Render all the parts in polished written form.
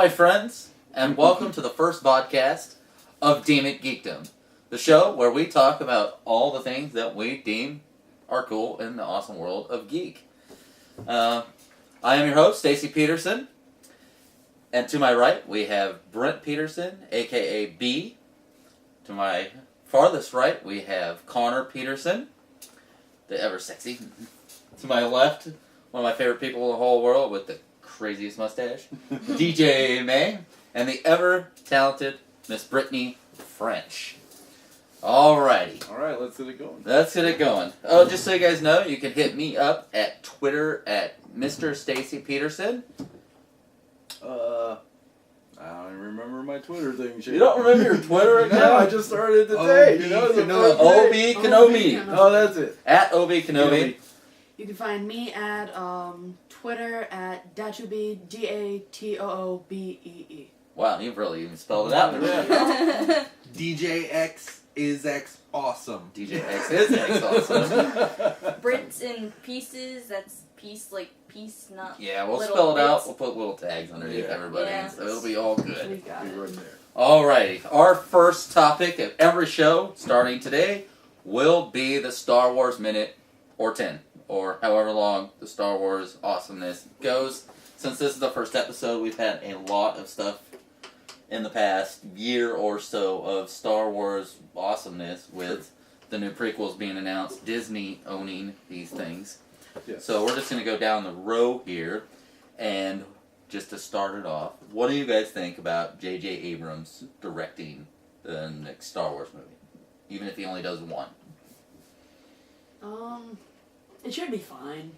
my friends, and welcome to the first podcast of Deem Geekdom, the show where we talk about all the things that we deem are cool in the awesome world of geek. I am your host, Stacy Peterson, and to my right we have Brent Peterson, aka B. To my farthest right we have Connor Peterson, the ever sexy. To my left, one of my favorite people in the whole world with the craziest mustache, DJ May, and the ever-talented Miss Brittany French. Alrighty. Alright, let's get it going. Let's get it going. Oh, just so you guys know, you can hit me up at Twitter at Mr. Stacy Peterson. I don't even remember my Twitter thing. You don't remember your Twitter account? No, I just started today. Obi Kenobi. Oh, that's it. At Obi Kenobi. You can find me at Twitter at Datoobe, Datoobee. Wow, you've really even spelled it out there. DJ X is X awesome. DJ X is X awesome. Brent's in pieces. That's piece like piece, not. Yeah, we'll little spell it out. bits. We'll put little tags underneath everybody, Yeah. so it'll be all good. We got it. Right there. Alrighty, our first topic of every show, starting today, will be the Star Wars Minute, or 10, or however long the Star Wars awesomeness goes. Since this is the first episode, we've had a lot of stuff in the past year or so of Star Wars awesomeness with the new prequels being announced, Disney owning these things. Yes. So we're just going to go down the row here, and just to start it off, what do you guys think about J.J. Abrams directing the next Star Wars movie? Even if he only does one. It should be fine.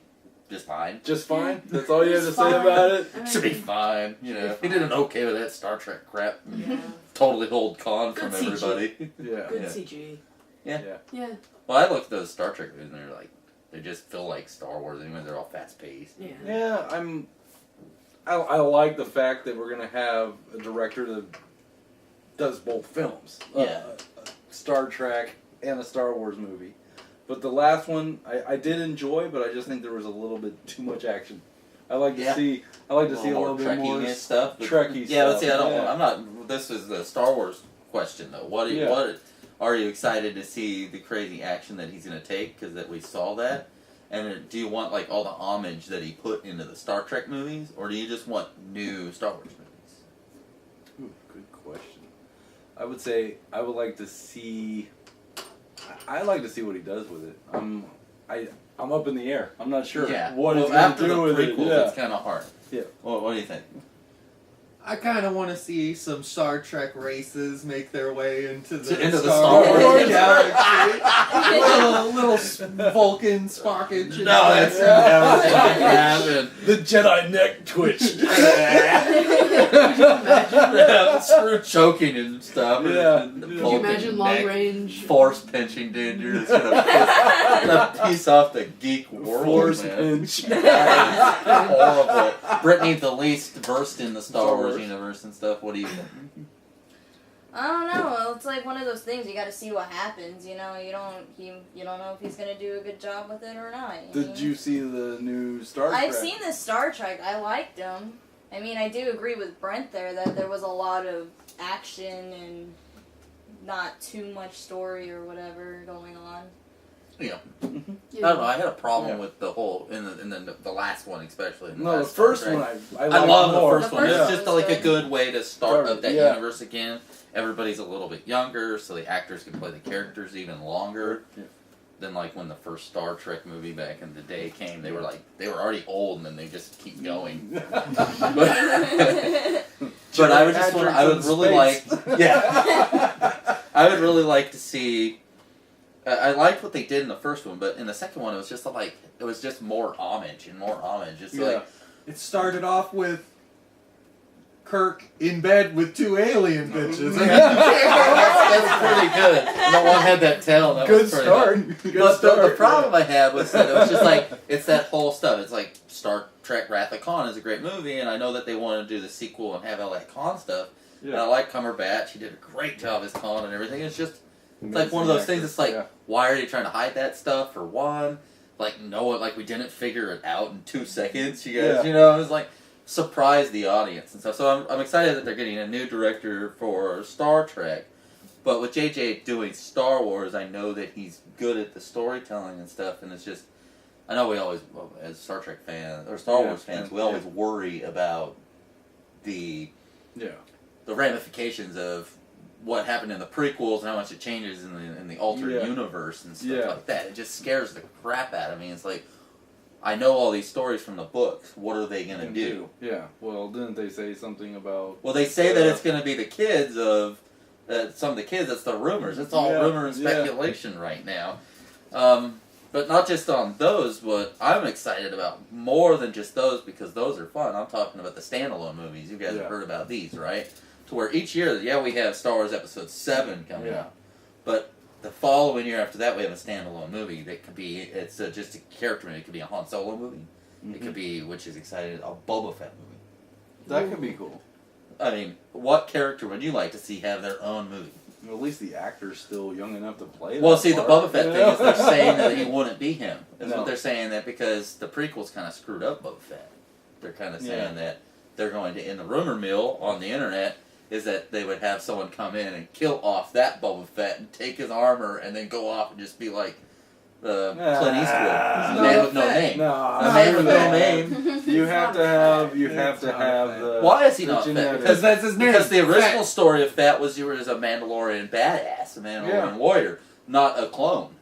Just fine? Just fine? That's all you have to It's say fine. about it? I mean, Should be fine. You know, he did an okay with that Star Trek crap. Yeah. Totally hold con Good from CG. everybody. Yeah. Good Yeah. CG. Yeah. Yeah. Well, I look at those Star Trek movies and they're like, they just feel like Star Wars anyway. They're all fast paced. Yeah. Yeah, I like the fact that we're going to have a director that does both films. Yeah. A Star Trek and a Star Wars movie. But the last one, I did enjoy, but I just think there was a little bit too much action. I like to see a little bit more stuff. But, Trekkie yeah, stuff. let's see. I'm not. This is the Star Wars question though. What are you excited to see the crazy action that he's going to take? Because that we saw that, and do you want like all the homage that he put into the Star Trek movies, or do you just want new Star Wars movies? Ooh, good question. I would say I would like to see. I like to see what he does with it. I'm up in the air. I'm not sure what he's going after to do the with prequels, it. Yeah. it's kind of hard. Yeah. What do you think? I kind of want to see some Star Trek races make their way into the Into the Star Star Wars Wars galaxy. little Vulcan sparkage. No, that's never going to happen. The Jedi neck twitch. Screw choking and stuff. Yeah. And the Could you Could you Vulcan imagine long neck range? force pinching dude? You're just gonna piss off the geek world, Force man. pinch. Horrible. Brittany, the least versed in the Star Star Wars Wars. universe and stuff. What do you think? I don't know. It's like one of those things. You got to see what happens. You know, you don't know if he's gonna do a good job with it or not. Did you see the new Star Trek? I've seen the Star Trek. I liked them. I mean, I do agree with Brent there that there was a lot of action and not too much story or whatever going on. Yeah. Yeah. I don't know. I had a problem with the whole in the last one, especially. In the No, the last Star first Trek. one I I love the more. first The one. first It's one just was like a good. good way to start up that Yeah. universe again. Everybody's a little bit younger, so the actors can play the characters even longer. Yeah. Than like when the first Star Trek movie back in the day came. They were already old and then they just keep going. But I would just I would really like I would really like to see. I liked what they did in the first one, but in the second one, it was just more homage and more homage. It's like It started off with Kirk in bed with two alien bitches. that's pretty good. No one had that tail. That Good was pretty start. good. Good But start. the problem I had was that it was just like it's that whole stuff. It's like Star Trek: Wrath of Khan is a great movie, and I know that they want to do the sequel and have all that Khan stuff. And I like Cumberbatch. He did a great job as Khan and everything. It's just like one of those things. It's like, why are you trying to hide that stuff? For one, like we didn't figure it out in 2 seconds. You guys, Yeah. you know, it was like surprise the audience and stuff. So I'm excited that they're getting a new director for Star Trek. But with JJ doing Star Wars, I know that he's good at the storytelling and stuff, and it's just, I know we always, as Star Trek fans, or Star Wars fans, we always worry about the ramifications of what happened in the prequels and how much it changes in the altered universe and stuff like that. It just scares the crap out of me. It's like, I know all these stories from the books. What are they going to do? Yeah. Well, didn't they say something about... Well, they say that it's going to be the kids of... some of the kids, that's the rumors. It's all rumor and speculation right now. But not just on those, but I'm excited about more than just those because those are fun. I'm talking about the standalone movies. You guys have heard about these, right? To where each year, we have Star Wars Episode 7 coming out. But the following year after that, we have a standalone movie that could be, it's just a character movie. It could be a Han Solo movie. Mm-hmm. It could be, which is exciting, a Boba Fett movie. That could be cool. I mean, what character would you like to see have their own movie? Well, at least the actor's still young enough to play. Well, see, the Boba Fett thing is they're saying that he wouldn't be him. Is what they're saying, that because the prequels kind of screwed up Boba Fett. They're kind of saying that they're going to, in the rumor mill on the internet, is that they would have someone come in and kill off that Boba Fett and take his armor and then go off and just be like Clint Eastwood, the man with no name. The man with no name. You have to have the... Why is he not Fett? Because that's his name. Because the original story of Fett was you were as a Mandalorian badass, a Mandalorian warrior, not a clone.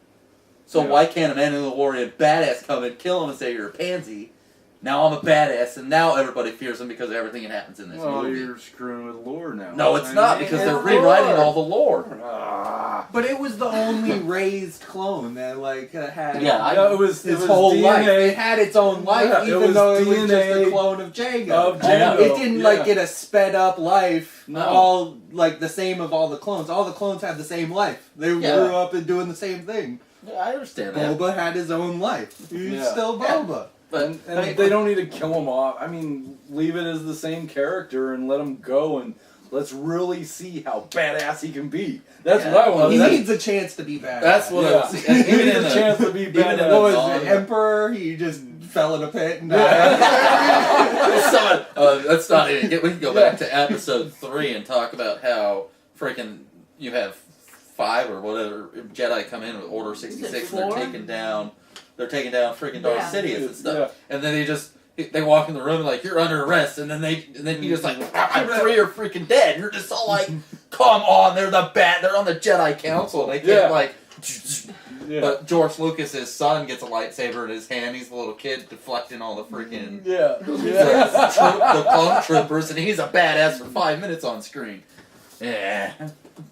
So why can't a Mandalorian badass come and kill him and say you're a pansy? Now I'm a badass, and now everybody fears him because of everything that happens in this movie. Well, you're screwing with lore now. No, it's not, because they're rewriting all the lore. But it was the only raised clone that had it was its it was whole DNA. life. It had its own life, even though it was just a clone of Jango. It didn't get a sped up life, all the same of all the clones. All the clones had the same life. They grew up and doing the same thing. Yeah, I understand that. Boba had his own life. He's still Boba. But they don't need to kill him off. I mean, leave it as the same character and let him go, and let's really see how badass he can be. That's what I want. He needs a chance to be badass. That's what I was. He needs a chance to be badass. What was the Emperor? He just fell in a pit and died. Let's not even we can go back to episode 3 and talk about how freaking you have 5 or whatever Jedi come in with Order 66 and they're taking down freaking Darth Sidious and stuff. And then they walk in the room like, you're under arrest, and then you just like, I'm 3 are freaking dead. And you're just all like, come on, they're on the Jedi Council. And they can't But George Lucas's son gets a lightsaber in his hand. He's a little kid deflecting all the freaking the clone troopers, and he's a badass for 5 minutes on screen. Yeah.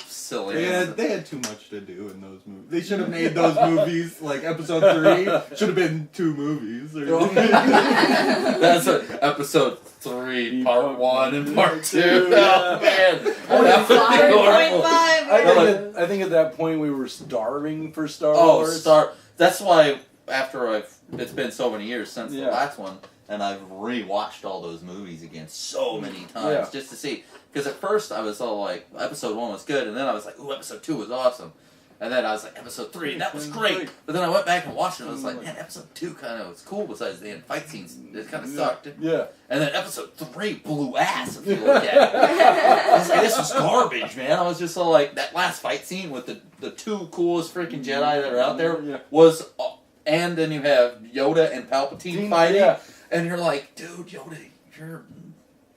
Silly. They had too much to do in those movies. They should have made those movies episode 3 should have been 2 movies. That's episode 3, part 1 and part 2. Oh man, that would be horrible. I think at that point we were starving for Star Wars. That's why after it's been so many years since the last one, and I've rewatched all those movies again so many times just to see. Because at first I was all like, episode 1 was good, and then I was like, ooh, episode 2 was awesome. And then I was like, episode 3, and that was great. But then I went back and watched it, and I was like, man, episode 2 kind of was cool besides the end fight scenes. It kind of sucked. Yeah. And then episode 3 blew ass, if you look at it. I was like, this was garbage, man. I was just all like, that last fight scene with the 2 coolest freaking Jedi that are out there was, and then you have Yoda and Palpatine fighting, and you're like, dude, Yoda,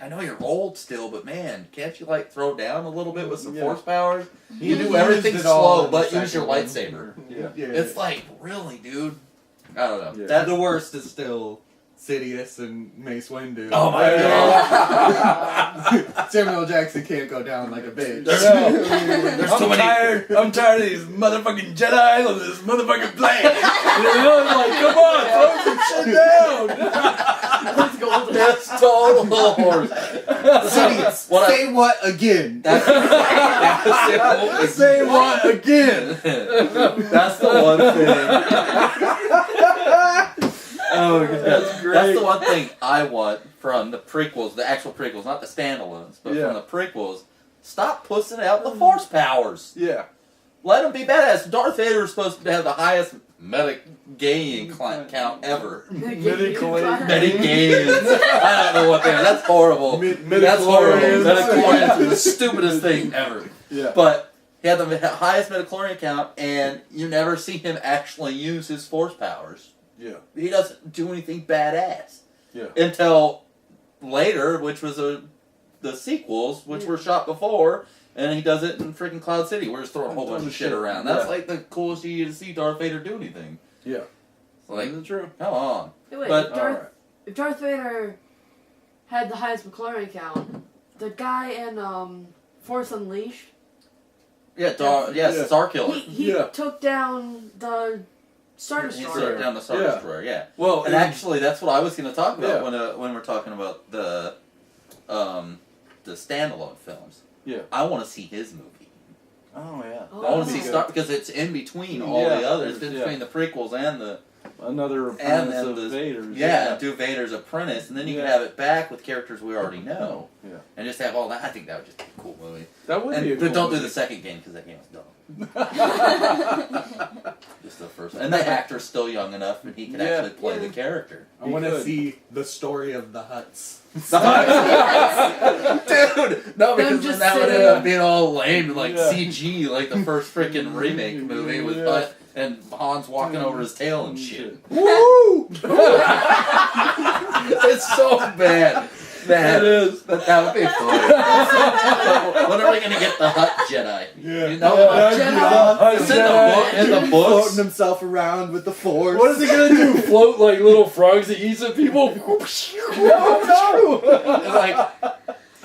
I know you're old still, but man, can't you throw down a little bit with some force powers? You do everything slow, but use your lightsaber. It's like, really, dude? I don't know. The worst is still Sidious and Mace Windu. Oh my god! Samuel Jackson can't go down like a bitch. I'm tired of these motherfucking Jedi on this motherfucking planet. It's like, come on, throw some shit down. That's total horse. Sidious, say what again? Say what again? That's the one thing. Oh, that's great. That's the one thing I want from the prequels, the actual prequels, not the standalones, but from the prequels. Stop pussing out the force powers. Yeah. Let them be badass. Darth Vader is supposed to have the highest medi-gaying count ever. Midi-chlorians. Medi-gayans. I don't know what they are. That's horrible. That's horrible. Midi-chlorians are the stupidest thing ever. Yeah. But he had the highest midi-chlorian count, and you never see him actually use his force powers. Yeah. He doesn't do anything badass. Yeah. Until later, which was the sequels, which were shot before, and he does it in freaking Cloud City, where he's throwing a whole bunch of shit around. That's like the coolest you get to see Darth Vader do anything. Yeah. Like, Isn't it true? come on. Wait, But- if Darth Vader had the highest McLaurin count, the guy in Force Unleashed, Yeah, Star Killer. he took down the Star He Destroyer. took down the Star Destroyer, yeah. Well, And actually, that's what I was going to talk about Yeah. when we're talking about the standalone films. Yeah. I want to see his movie. Oh yeah. Oh. I want to see Okay. Star because it's in between all Yeah. the others, in Yeah. between the prequels and the Another apprentice and of the Vader's. do Vader's apprentice, and then you can Yeah. have it back with characters we already know, Yeah. and just have all that. I think that would just be a cool movie. That would be a And cool but don't do movie. the second game because that game was dumb. Just the first one, and the actor's still young enough, and he can actually play the character. I want to could. see the story of the Hutts. Dude, no, because just then that would sitting- end up being all lame, like Yeah. CG, like the first freaking remake movie with Yeah. Hutt and Han's walking over his tail and shit. Woo! It's so bad. It is. But that would be funny. When are we gonna get the Hutt Jedi? Yeah. You know, it's in the books. Floating himself around with the Force. What is he gonna do? Float like little frogs that eat some people? It's like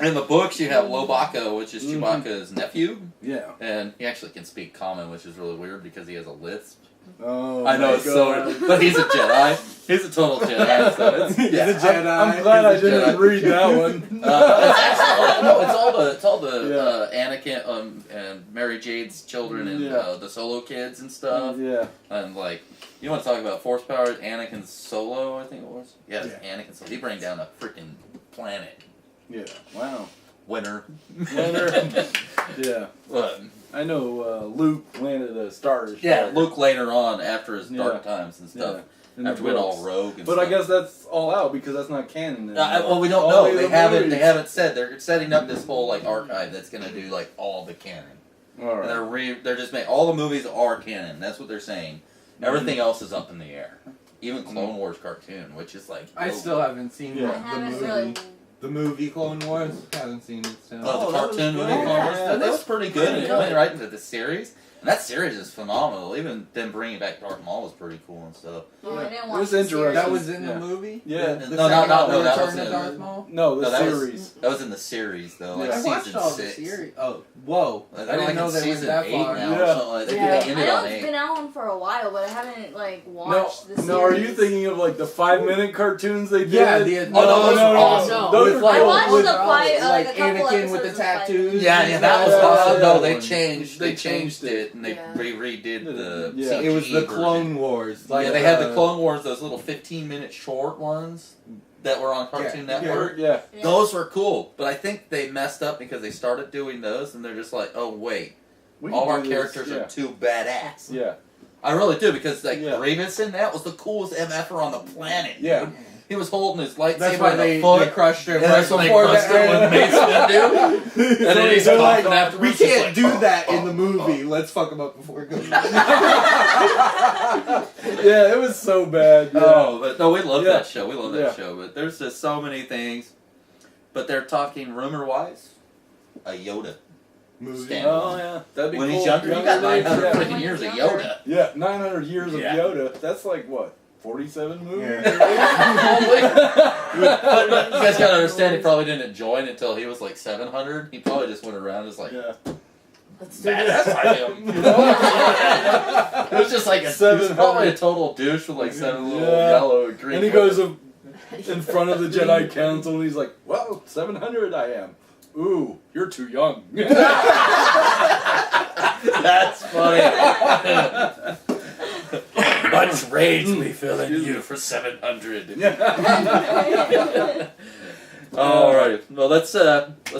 in the books you have Lobaka, which is Chewbacca's nephew, Yeah. and he actually can speak common, which is really weird because he has a lisp. Oh, I know my it's so God. weird, but he's a Jedi. He's a total Jedi. So it's, He's yeah. a Jedi. I'm glad I He's a didn't Jedi. read that one. It's all the Anakin and Mary Jade's children and the Solo kids and stuff. Yeah. And like, you want to talk about force powers? Anakin's Solo, I think it was. Yeah, Anakin Solo. He bring down a freaking planet. Yeah. Wow. Winner. Yeah. But, I know Luke landed a Star Destroyer. yeah, Luke later on after his dark Yeah. times and stuff. in the After we went all books. rogue and But stuff. I guess that's all out because that's not canon. Well, we don't Only know. the They haven't. movies. They haven't said. They're setting up this whole like archive that's gonna do like all the canon. All And right. they're just making all the movies are canon. That's what they're saying. Everything else is up in the air. Even Clone Wars cartoon, which is like I still haven't seen Yeah. I the haven't movie. really. The movie Clone Wars. Haven't seen it still. the that was cartoon movie. good. Clone Wars. Yeah, That was pretty good. And it good. went right into the series. And that series is phenomenal. Even them bringing back Darth Maul was pretty cool and stuff. Oh, I didn't It watch was the interesting. series. That was in Yeah. the movie. Yeah. The No, second no, Return that was of in- Darth Maul. No, the No, that was- series. That was in the series though, like Yeah. I watched season all 6. the series. Oh, whoa! I I think didn't like know in they went season that 8 far. now Yeah. or something like that. Yeah. They I ended know on it's 8. been out for a while, but I haven't like No, watched the series. no. Are you thinking of like the 5-minute cartoons they did? Yeah, no, those were awesome. No. Those With, were I cool. watched With- the fight, like, a couple Anakin with the episodes of Fight. tattoos. Yeah, that was Yeah, awesome. yeah, No, yeah. they changed. They They changed changed it, and they Yeah. redid the. Yeah. CG It was the version. Clone Wars. Yeah, they had the Clone Wars, those little 15-minute short ones that were on Cartoon Yeah. Network. Yeah. Yeah. Those were cool, but I think they messed up because they started doing those, and they're just like, oh wait, We all can our do this. characters are too badass. Yeah. I really do because like Yeah. Grievous in that was the coolest MFer on the planet. Yeah. dude. He was holding his lightsaber That's why in they the foot. crushed her. And that's when they crushed it when Mace Windu. And then he's They're talking like, afterwards. we he's can't like, do "Oh, that oh, in the oh, movie. Let's fuck them up before it goes. Yeah, it was so bad. Yeah. Oh, but no, we love Yeah. that show. We love that Yeah. show. But there's just so many things. But they're talking rumor-wise, a Yoda. Movie. Stand. Oh yeah, that'd be When cool. he's younger, you got 900 yeah. freaking years of Yoda. Yeah, 900 years Yeah. of Yoda. That's like what? 47 movies? But you guys gotta understand, he probably didn't join until he was like 700. He probably just went around as like, Yeah. Let's do this. badass I am. You know? It was just like he was 700. probably a total douche with like 7 little Yeah. yellow and green. And he goes in front of the Jedi Council and he's like, well, 700 I am. Ooh, you're too young. That's funny. Much rage we feel in you for 700. Alright, well let's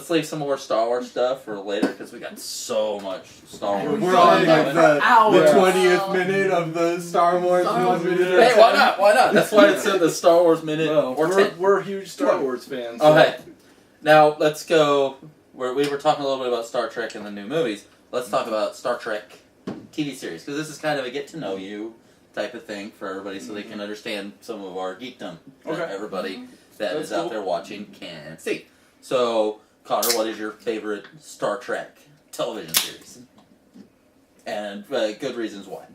leave some more Star Wars stuff for later because we got so much Star Wars. We're on like the Hours. 20th minute of the Star Wars movie. Hey, why not? Why not? That's why it's in the Star Wars minute Well, or 10. we're huge Star Wars fans. So. Okay, now let's go. We were talking a little bit about Star Trek and the new movies. Let's talk about Star Trek TV series because this is kind of a get to know you type of thing for everybody, so they can understand some of our geekdom that Okay. everybody that That's is out cool. there watching can see. So, Connor, what is your favorite Star Trek television series? And good reasons why.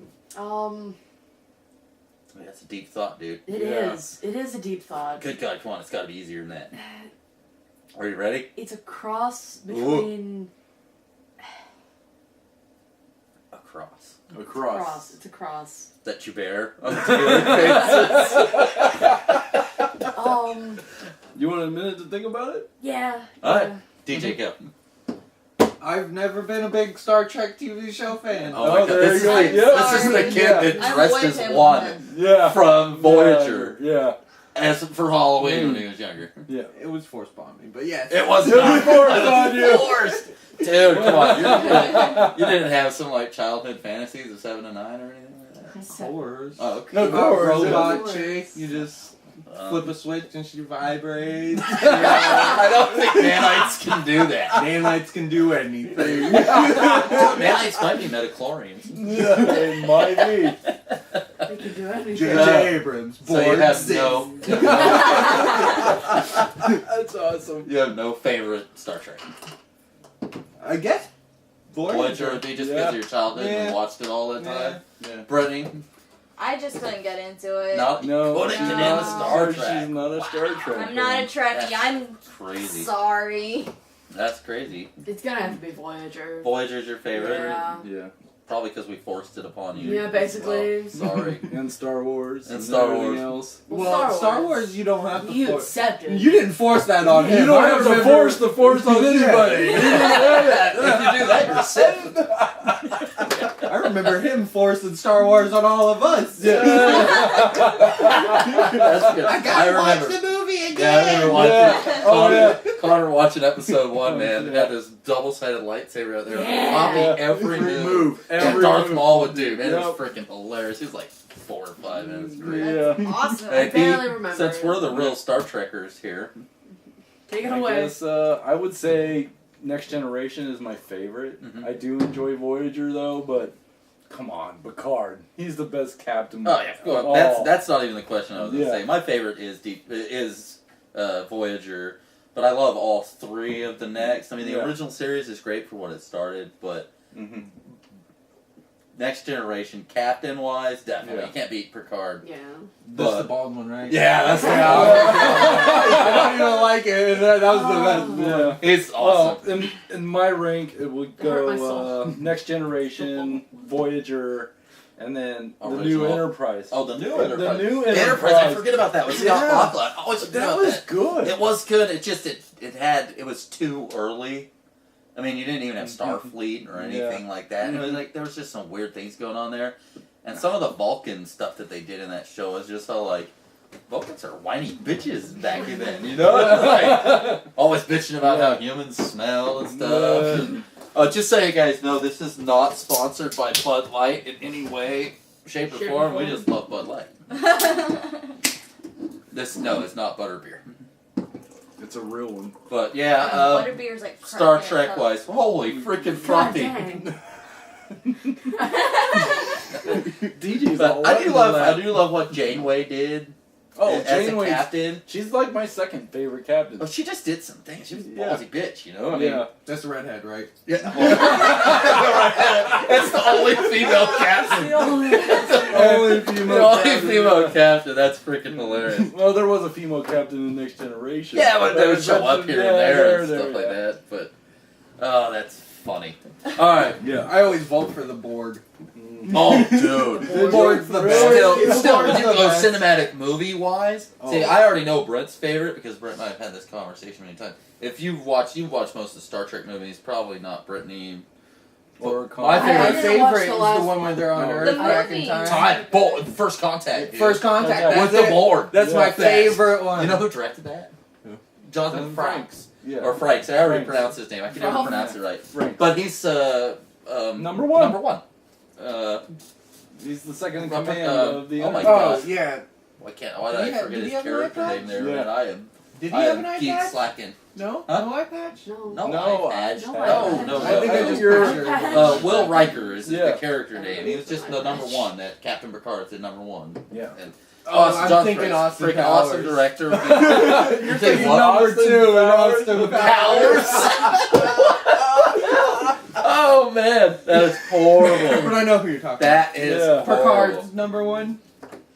That's a deep thought, dude. It is. It is a deep thought. Good God, come on, it's got to be easier than that. Are you ready? It's a cross between... A Across. It's a cross. that you bear on the faces. You want a minute to think about it? Yeah. Alright. DJ, go. I've never been a big Star Trek TV show fan. Oh my God, there this you is, go. this is the kid Yeah. that I'm dressed with as him one then. Yeah. from Voyager Yeah. as for Halloween when he was younger. Yeah. It was forced bombing, but yes. It was It was not forced on you. forced. Dude, come on. You didn't have some like childhood fantasies of 7 to 9 or anything like that? Of course. Oh, okay. Of course. Robot Of course. chick, you just flip a switch and she vibrates. I don't think nanites can do that. Nanites can do anything. Nanites might be metachlorians. It might be. They can do anything. J.J. Abrams. So you born have sick. no, That's awesome. you have no favorite Star Trek. I guess. Voyager would be just because of your childhood and Yeah. watched it all the time. Yeah. Brittany, I just couldn't get into it. no, No. couldn't get No. into Star She's Trek. not a Star Trek. I'm not a Trekkie. That's I'm crazy. sorry. That's crazy. It's gonna have to be Voyager. Voyager's your favorite? Yeah. Yeah. Probably because we forced it upon you. Yeah, basically. Well, sorry. And Star Wars. And Star everything Wars. else. Well, Star Wars, you don't have to You force. accepted. You didn't force that on him. You don't I have to remember- force the force on anybody. If you do that, you're sick. I remember him forcing Star Wars on all of us. That's good. I gotta watch remember. the movie again. Yeah, I remember watching Yeah. Oh, Connor, yeah. Connor watching episode 1, man. It Yeah. had this double-sided lightsaber out there. Yeah. Copying every move. And Darth move. Maul would do. Man, it Yep. was freaking hilarious. He was like 4 or 5 minutes. Great. Yeah. Awesome. Hey, I barely Pete, remember since it. we're the real Star Trekkers here, Take it I away. guess I would say Next Generation is my favorite. Mhm. I do enjoy Voyager though, but come on, Picard. He's the best captain. oh yeah, of all. that's not even the question I was gonna Yeah. say. My favorite is Voyager, but I love all 3 of the next. I mean, the Yeah. original series is great for what it started, but Mhm. Next Generation, captain-wise, definitely Yeah. you can't beat Picard. Yeah. That's But- the bald one, right? Yeah, that's the I don't even like it. That was the best. Yeah. It's awesome. Well, in my rank, it would Hurt my go soul. Next Generation, Voyager, and then the new Original. Enterprise. Oh, the new The Enterprise. new Enterprise. I Enterprise. forget about that. With Scott Yeah. Bakula. I always forget That about was that. good. It was good. It just it was too early. I mean, you didn't even have Starfleet or anything like that. It was like there was just some weird things going on there, and some of the Vulcan stuff that they did in that show was just so like Vulcans are whiny bitches back then, you know? Like, always bitching about how humans smell and stuff. And, just so you guys know, this is not sponsored by Bud Light in any way, shape, or form. We just love Bud Light. It's not butterbeer. It's a real one. But yeah, Butterbeer's like Star cracking Trek up. wise, holy freaking God frothy. dang. DJ's But all I up do in love that. what Janeway did Oh, as a Janeway's captain. She's like my second favorite captain. Oh, she just did some things. She was a Yeah. ballsy bitch, you know? I mean, Yeah. That's the redhead, right? yeah. It's the only female captain. Only The female only captain. female captain. That's freaking hilarious. Well, there was a female captain in Next Generation. Yeah, but they would show up here and there and stuff like yeah. that. But oh, that's funny. All right. Yeah. I always vote for the Borg. Oh, dude. The Borg's the best. Still, when you The go best. cinematic movie wise, see, Oh. I already know Brent's favorite because Brent and I have had this conversation many times. If you've watched most of the Star Trek movies, probably not Brittany. Or My My favorite- favorite watch the is the last one where they're on No. Earth The back in movie. time. First Contact. Dude. First Contact. Okay. That's with the it. Borg. That's my Best. favorite one. You know who directed that? Jonathan Frakes. Yeah. Or Frakes. I already Frakes. pronounced his name. I can never pronounce it right. Frakes. But he's number one. Number one. He's the second in Remember, command of the. oh my Oh, God. yeah. Why did I forget his character name there? Yeah. Man, I am. Did he I have am an eye geek patch? slacking. No? Huh? No eye patch? No. No, No, eye patch. no No, eye no. patch. I think I just you're- pictured Will Riker is Yeah. the character name. He was just the number one. That Captain Picard did number one. Yeah. And Oh, I'm John thinking Frakes, Austin freaking Powers. awesome director. You're thinking what? number Austin 2 in Powers? Austin Oh man, that is But horrible. I know who you're talking That is Yeah. horrible. Picard's number 1?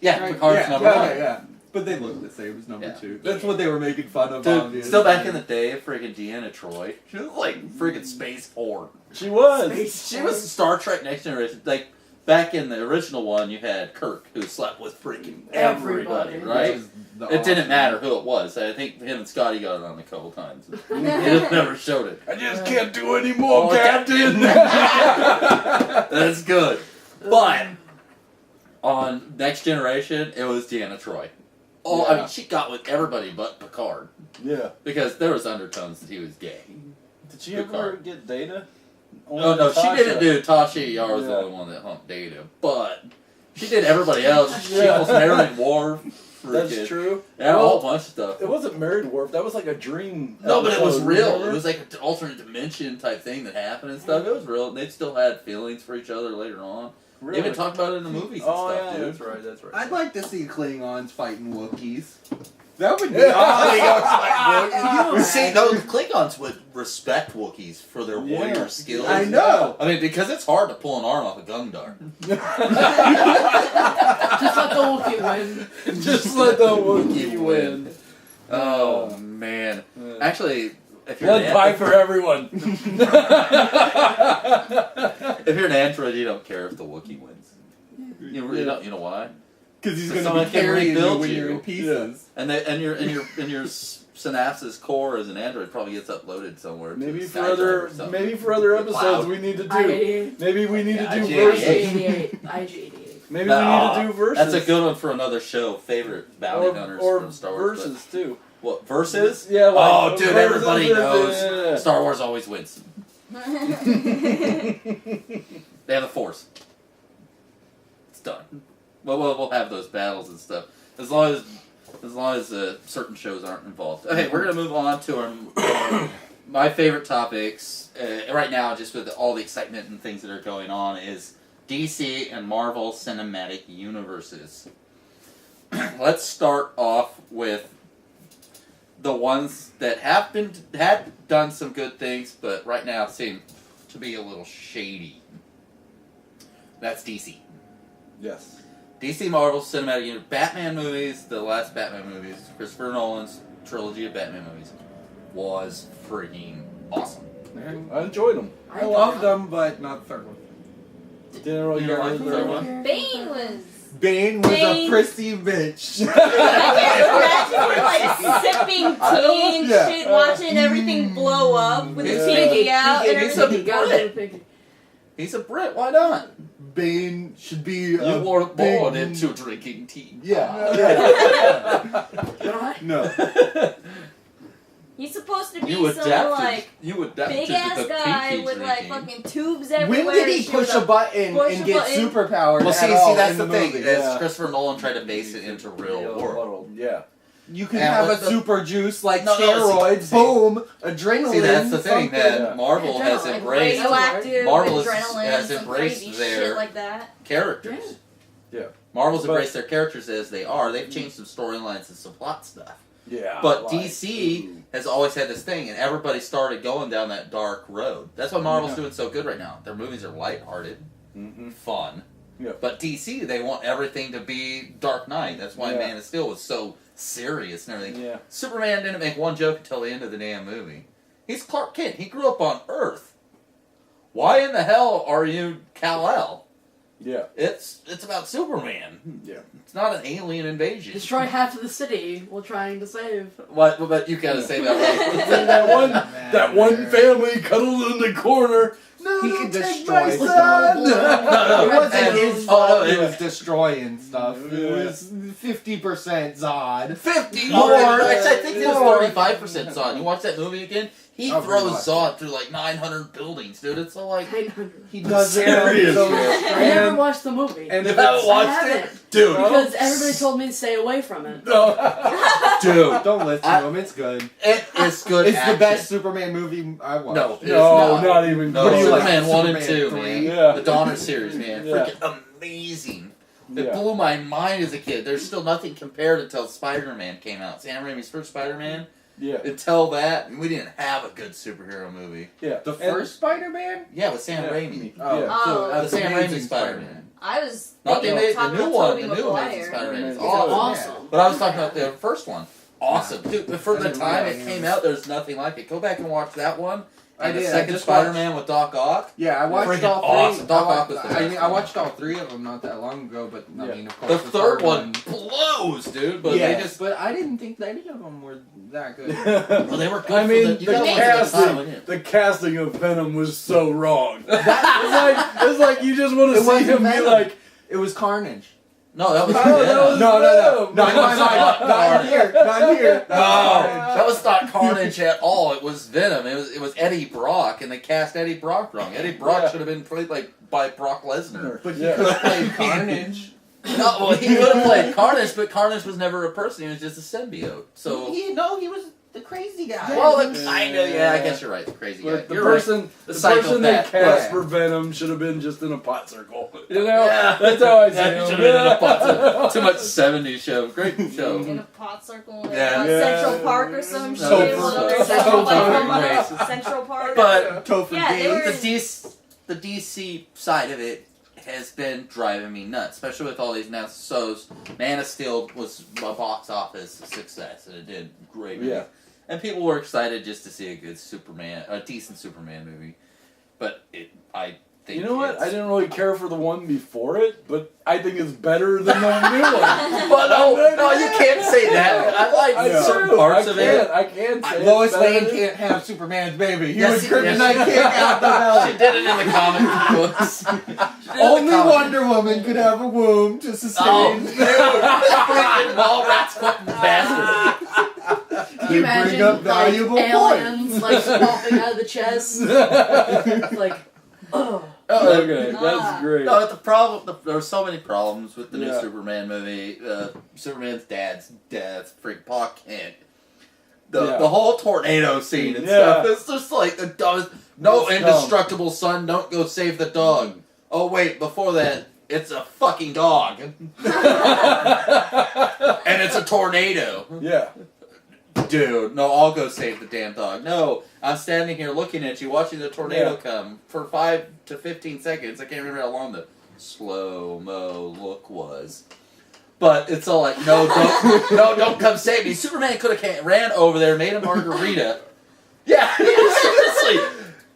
Yeah, Right? Picard's yeah, number one. Yeah. But they look the same as number Yeah. 2. That's what they were making fun of. Dude, obviously. still back in the day, freaking Deanna Troy. She was like freaking space porn. She was. She was Star Trek Next Generation. Like back in the original one, you had Kirk who slept with freaking everybody, Everybody. right? Which is the It didn't awesome- matter who it was. I think him and Scotty got it on a couple times. He just never showed it. I just can't do any more, Oh, Captain. That's good. But on Next Generation, it was Deanna Troy. Oh, I Yeah. mean, she got with everybody but Picard Yeah. because there was undertones that he was gay. Did she ever Picard. get Data? Oh no, she Tasha. didn't do Tasha Yar was the Yeah. only one that humped Data, but she did everybody else. She Yeah. almost married Worf. That's freaking- true. Yeah, a whole bunch of stuff. It wasn't Married Worf. That was like a dream. No, but it was episode, real. remember? It was like an alternate dimension type thing that happened and stuff. It was real. And they still had feelings for each other later on. Really? They even talked about it in the movies and Oh stuff, yeah, dude. that's right. That's right. I'd like to see Klingons fighting Wookiees. That would be Yeah. awesome. See, those Klingons would respect Wookiees for their warrior Yeah. skills. I know. I mean, because it's hard to pull an arm off a Gundam. Just let the Wookiee win. Just let the Wookiee win. Oh, man. Yeah. Actually, if you're, Blood pie for everyone. if you're an android, you don't care if the Wookiee wins. You really don't. You know why? Because he's So going someone to be can carrying you rebuild when you. you're in pieces. And your synapses core as an android probably gets uploaded somewhere. Maybe to for SkyDrive other or something. maybe for other episodes Cloud. we need to do. IG88. Maybe we need to do IG88. verses. IG88. Maybe we need to do verses. That's a good one for another show. Favorite bounty hunters or from Star Wars. but- verses too. What, versus? Yeah. Like, Oh, dude, verses, everybody yeah, knows yeah, yeah. Star Wars always wins. They have the Force. It's done. Well, we'll have those battles and stuff as long as certain shows aren't involved. Okay, we're gonna move on to our my favorite topics right now. Just with all the excitement and things that are going on, is DC and Marvel Cinematic Universes. Let's start off with the ones that had done some good things, but right now seem to be a little shady. That's DC. Yes. DC Marvel Cinematic Universe. Batman movies, the last Batman movies, Christopher Nolan's trilogy of Batman movies, was freaking awesome. I enjoyed them. I love them, but not the third one. Didn't really You get don't into like the the third third one. Bane was. Bane was Bane. a prissy bitch. I can't imagine him like sipping tea and Yeah. shit, watching everything blow up with his Yeah. pinky out and He's a everything. Got Brit. it, Pinky. He's a Brit, why not? Bane should be You a were born big- into drinking tea. Yeah. Right? No. He's supposed to be You some adapted. like You adapted big to ass the guy pinky with like drinking. fucking tubes everywhere. When did he and shit push with a button push and a get button. superpowers? Well, see, at all that's in the thing. movie? Is Yeah. Christopher Nolan tried to base it into real world. Yeah. You can And have a with the- super juice like No, no, steroids. see- boom, adrenaline. See, that's the thing something. that Yeah. Marvel has Adrenaline. embraced radioactive Marvel has adrenaline, some embraced crazy their- shit like that. characters. Yeah. Marvel's But- embraced their characters as they are. They've changed some storylines and some plot stuff. Yeah. But like, DC ooh. has always had this thing, and everybody started going down that dark road. That's why Marvel's Yeah. doing so good right now. Their movies are lighthearted, Mhm. fun. Yeah. But DC, they want everything to be Dark Knight. That's why Yeah. Man of Steel was so serious and everything. Yeah. Superman didn't make one joke until the end of the damn movie. He's Clark Kent. He grew up on Earth. Why in the hell are you Kal-El? Yeah. It's about Superman. Yeah. It's not an alien invasion. Destroy half of the city we're trying to save. But you gotta say that right. that one family cuddled in the corner. he don't could take destroy my stuff. son. No, It wasn't his fault. It yeah. was destroying stuff. It was 50% Zod. 50 More. more. I think it was More. 35% Zod. You watch that movie again? He I'll throws rewatch Zod through like 900 buildings, dude. It's all like, 900. He does it. Serious. So I never watched the movie. and you if haven't it's, watched I it, haven't. dude. Because everybody told me to stay away from it. Dude, don't listen to him. It's good. it's good. It's action. the best Superman movie I watched. No, it's No, not. not even. No, What do you like, Superman 1 and Superman 2, 3? man. Yeah. The Donner series, man. Yeah. Freaking amazing. It Yeah. blew my mind as a kid. There's still nothing compared until Spider-Man came out. Sam Raimi's first Spider-Man. Yeah. Until that, we didn't have a good superhero movie. Yeah. The first Spider-Man? Yeah, with Sam Yeah. Raimi. Oh, Yeah. Oh. The that's Sam Amazing Raimi Spider-Man. I was Not the, thinking the new about one, Tobey the new Amazing Maguire. Spider-Man. It's Amazing. awesome. Awesome. But I was talking about the first one. Awesome. Dude, for the didn't time realize it it came was- out, there's nothing like it. Go back and watch that one. I And the did, I second just Spider-Man with Doc Ock. Yeah, I watched Freaking all three. awesome. Doc I, Ock was the I, best I one. watched all three of them not that long ago, but I Yeah. mean, of The course, third one blows, dude. But yeah, they just... but I didn't think that any of them were that good. Well, they were good I mean, for the you gotta watch it at the time, casting, wouldn't you? the casting of Venom was so wrong. It's like you just want to It see wasn't him be Venom. like, It was Carnage. No, that was Oh, that Venom. was- No, Venom. not in my mind. Not here. Not here. No, that was not Carnage at all. It was Venom. It was Eddie Brock, and they cast Eddie Brock wrong. Eddie Brock Yeah. should have been played like by Brock Lesnar. But he Yeah. could have played Carnage. No, well, he could have played Carnage, but Carnage was never a person. He was just a symbiote. So, he was the crazy guy. well, I know. Yeah, I guess you're right. The crazy guy. But the You're person, right. the psychopath. person they cast Yeah. for Venom should have been just in a pot circle. You know, Yeah. that's how I see Yeah, him. he should have been in a pot circle. Too much '70s show. Great In show. a pot circle, like Yeah. on Yeah. Central Park or some So shit. for- One of those so Central, like, for from, racist. Central Park. But Topher Yeah, they were- the DC side of it has been driving me nuts, especially with all these now. So, Man of Steel was a box office success, and it did great. Yeah. And people were excited just to see a good Superman, a decent Superman movie. But I think You know what? it's- I didn't really care for the one before it, but I think it's better than the new one. But no, you can't say that. I like I certain do. parts I of it. I can't say Lois it's better Lane than- can't have Superman's baby. He Yes, would yes, kryptonite she- kick out the She belly. did it in the comic books. She did it in the Only comic- Wonder Woman could have a womb to Oh, sustain. dude! Freaking Mallrats fucking bastard. Can you They bring imagine, up like, valuable aliens, like, popping out of the chest? Like, oh. Okay, Ah. that's great. No, the problem. There were so many problems with the new Yeah. Superman movie. Superman's dad's death, freak Pa Kent. Yeah. The whole tornado scene and Yeah. stuff. It's just like the dumbest. No It's indestructible son, don't go save the dog. Oh wait, before that, it's a fucking dog, and it's a tornado. Yeah. Dude, no, I'll go save the damn dog. No, I'm standing here looking at you, watching the tornado come for 5 to 15 seconds. I can't remember how long the slow-mo look was. But it's all like, no, don't come save me. Superman could have ran over there, made a margarita. Yeah, seriously.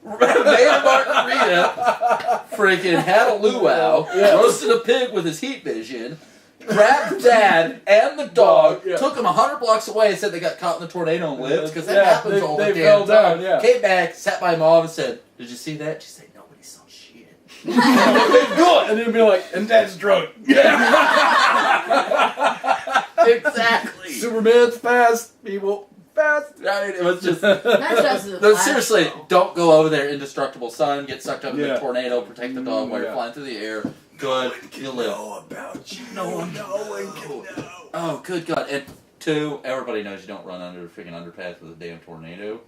Made a margarita, freaking had a luau, roasted a pig with his heat vision, grabbed Dad and the dog, took them 100 blocks away and said they got caught in the tornado and lived, because that happens all the they damn fell down, time. yeah. Came back, sat by Mom and said, "Did you see that?" She said, "Nobody saw shit." Good. And then be like, and Dad's drunk. Exactly. Superman's fast, people. Fast. I mean, it was just... Not just the No, Flash, seriously, though. don't go over there, indestructible son, get sucked up in Yeah. a tornado, protect the dog while you're Yeah. flying through the air. Good, you live. about you. No one can know. Oh, good God. And 2, everybody knows you don't run under a freaking underpass with a damn tornado.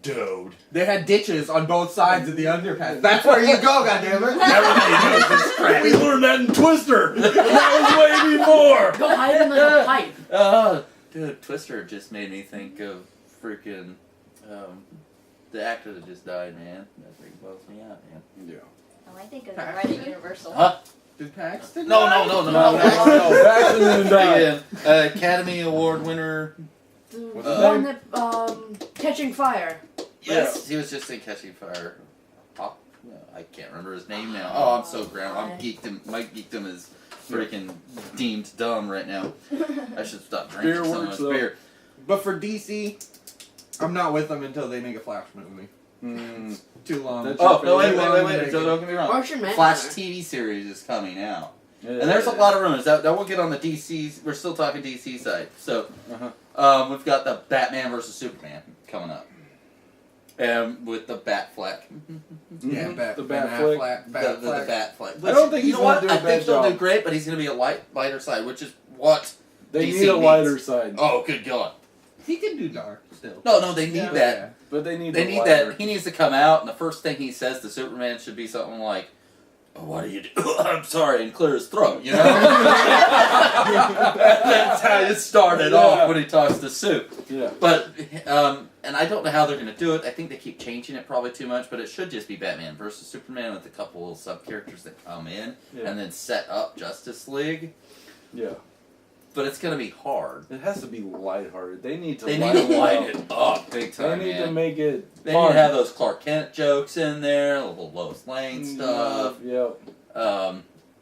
Dude. They had ditches on both sides of the underpass. That's where you go, goddammit. Everybody knows this crap. We learned that in Twister. And that was way before. Go hide in, like, a pipe. Dude, Twister just made me think of freaking the actor that just died, man. That freaking blows me out, man. Yeah. Oh, I think of the Reddit Universal. Huh? Did Paxton No. Paxton didn't die. Freaking, Academy Award winner. The What's his one name? that, Catching Fire. Yes, he was just in Catching Fire. I can't remember his name now. Oh, I'm so ground. I'm geekdom. My geekdom is freaking deemed dumb right now. I should stop drinking Beer so works, much though. beer. But for DC, I'm not with them until they make a Flash movie. Too long. Oh, no, wait. Don't get me wrong. Martian Manhunter. Flash TV series is coming out. Yeah, And there's a lot of rumors that we'll get on the DC. We're still talking DC side. So, we've got the Batman versus Superman coming up. And with the Batfleck. Yeah, the Batfleck. The Batfleck. I don't think he's going to do a I bad think he'll job. do great, but he's going to be a lighter side, which is what They DC need a lighter needs. side. Oh, good God. He can do dark still. No, they need that. But they need They the need lighter. that. He needs to come out, and the first thing he says to Superman should be something like, "Oh, what do you do?" I'm sorry, and clear his throat. You know. That's how it started off when he talks to Sue. Yeah. But and I don't know how they're going to do it. I think they keep changing it probably too much, but it should just be Batman versus Superman with a couple little sub characters that come in and then set up Justice League. Yeah. But it's going to be hard. It has to be lighthearted. They need to They light need to it light up. it up big time. They need man. to make it They fun. need to have those Clark Kent jokes in there, a little Lois Lane stuff. Yep.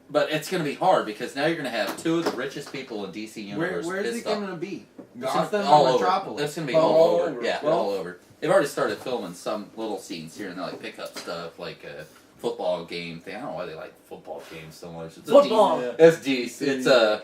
But it's going to be hard because now you're going to have two of the richest people in DC Universe. Where is it pissed off. going to be? It's Gotham all or over. Metropolis? It's going to be Oh, all all over. over. Yeah, Well- all over. They've already started filming some little scenes here and there, like pick-up stuff, like a football game thing. I don't know why they like football games so much. It's Football. It's DC. It's a...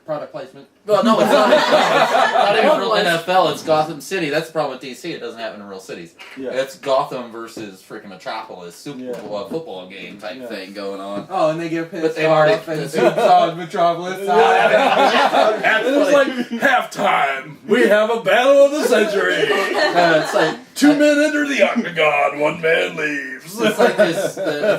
Product placement. Well, no, it's not. It's not even real NFL. It's Gotham City. That's the problem with DC. It doesn't happen in real cities. Yeah. It's Gotham versus freaking Metropolis Super Bowl Yeah. football game type thing going on. Oh, and they get pissed But they've off already- and Soup's on Metropolis. And it's like halftime. We have a battle of the century. It's like 2 men enter the octagon. 1 man leaves. it's like this. I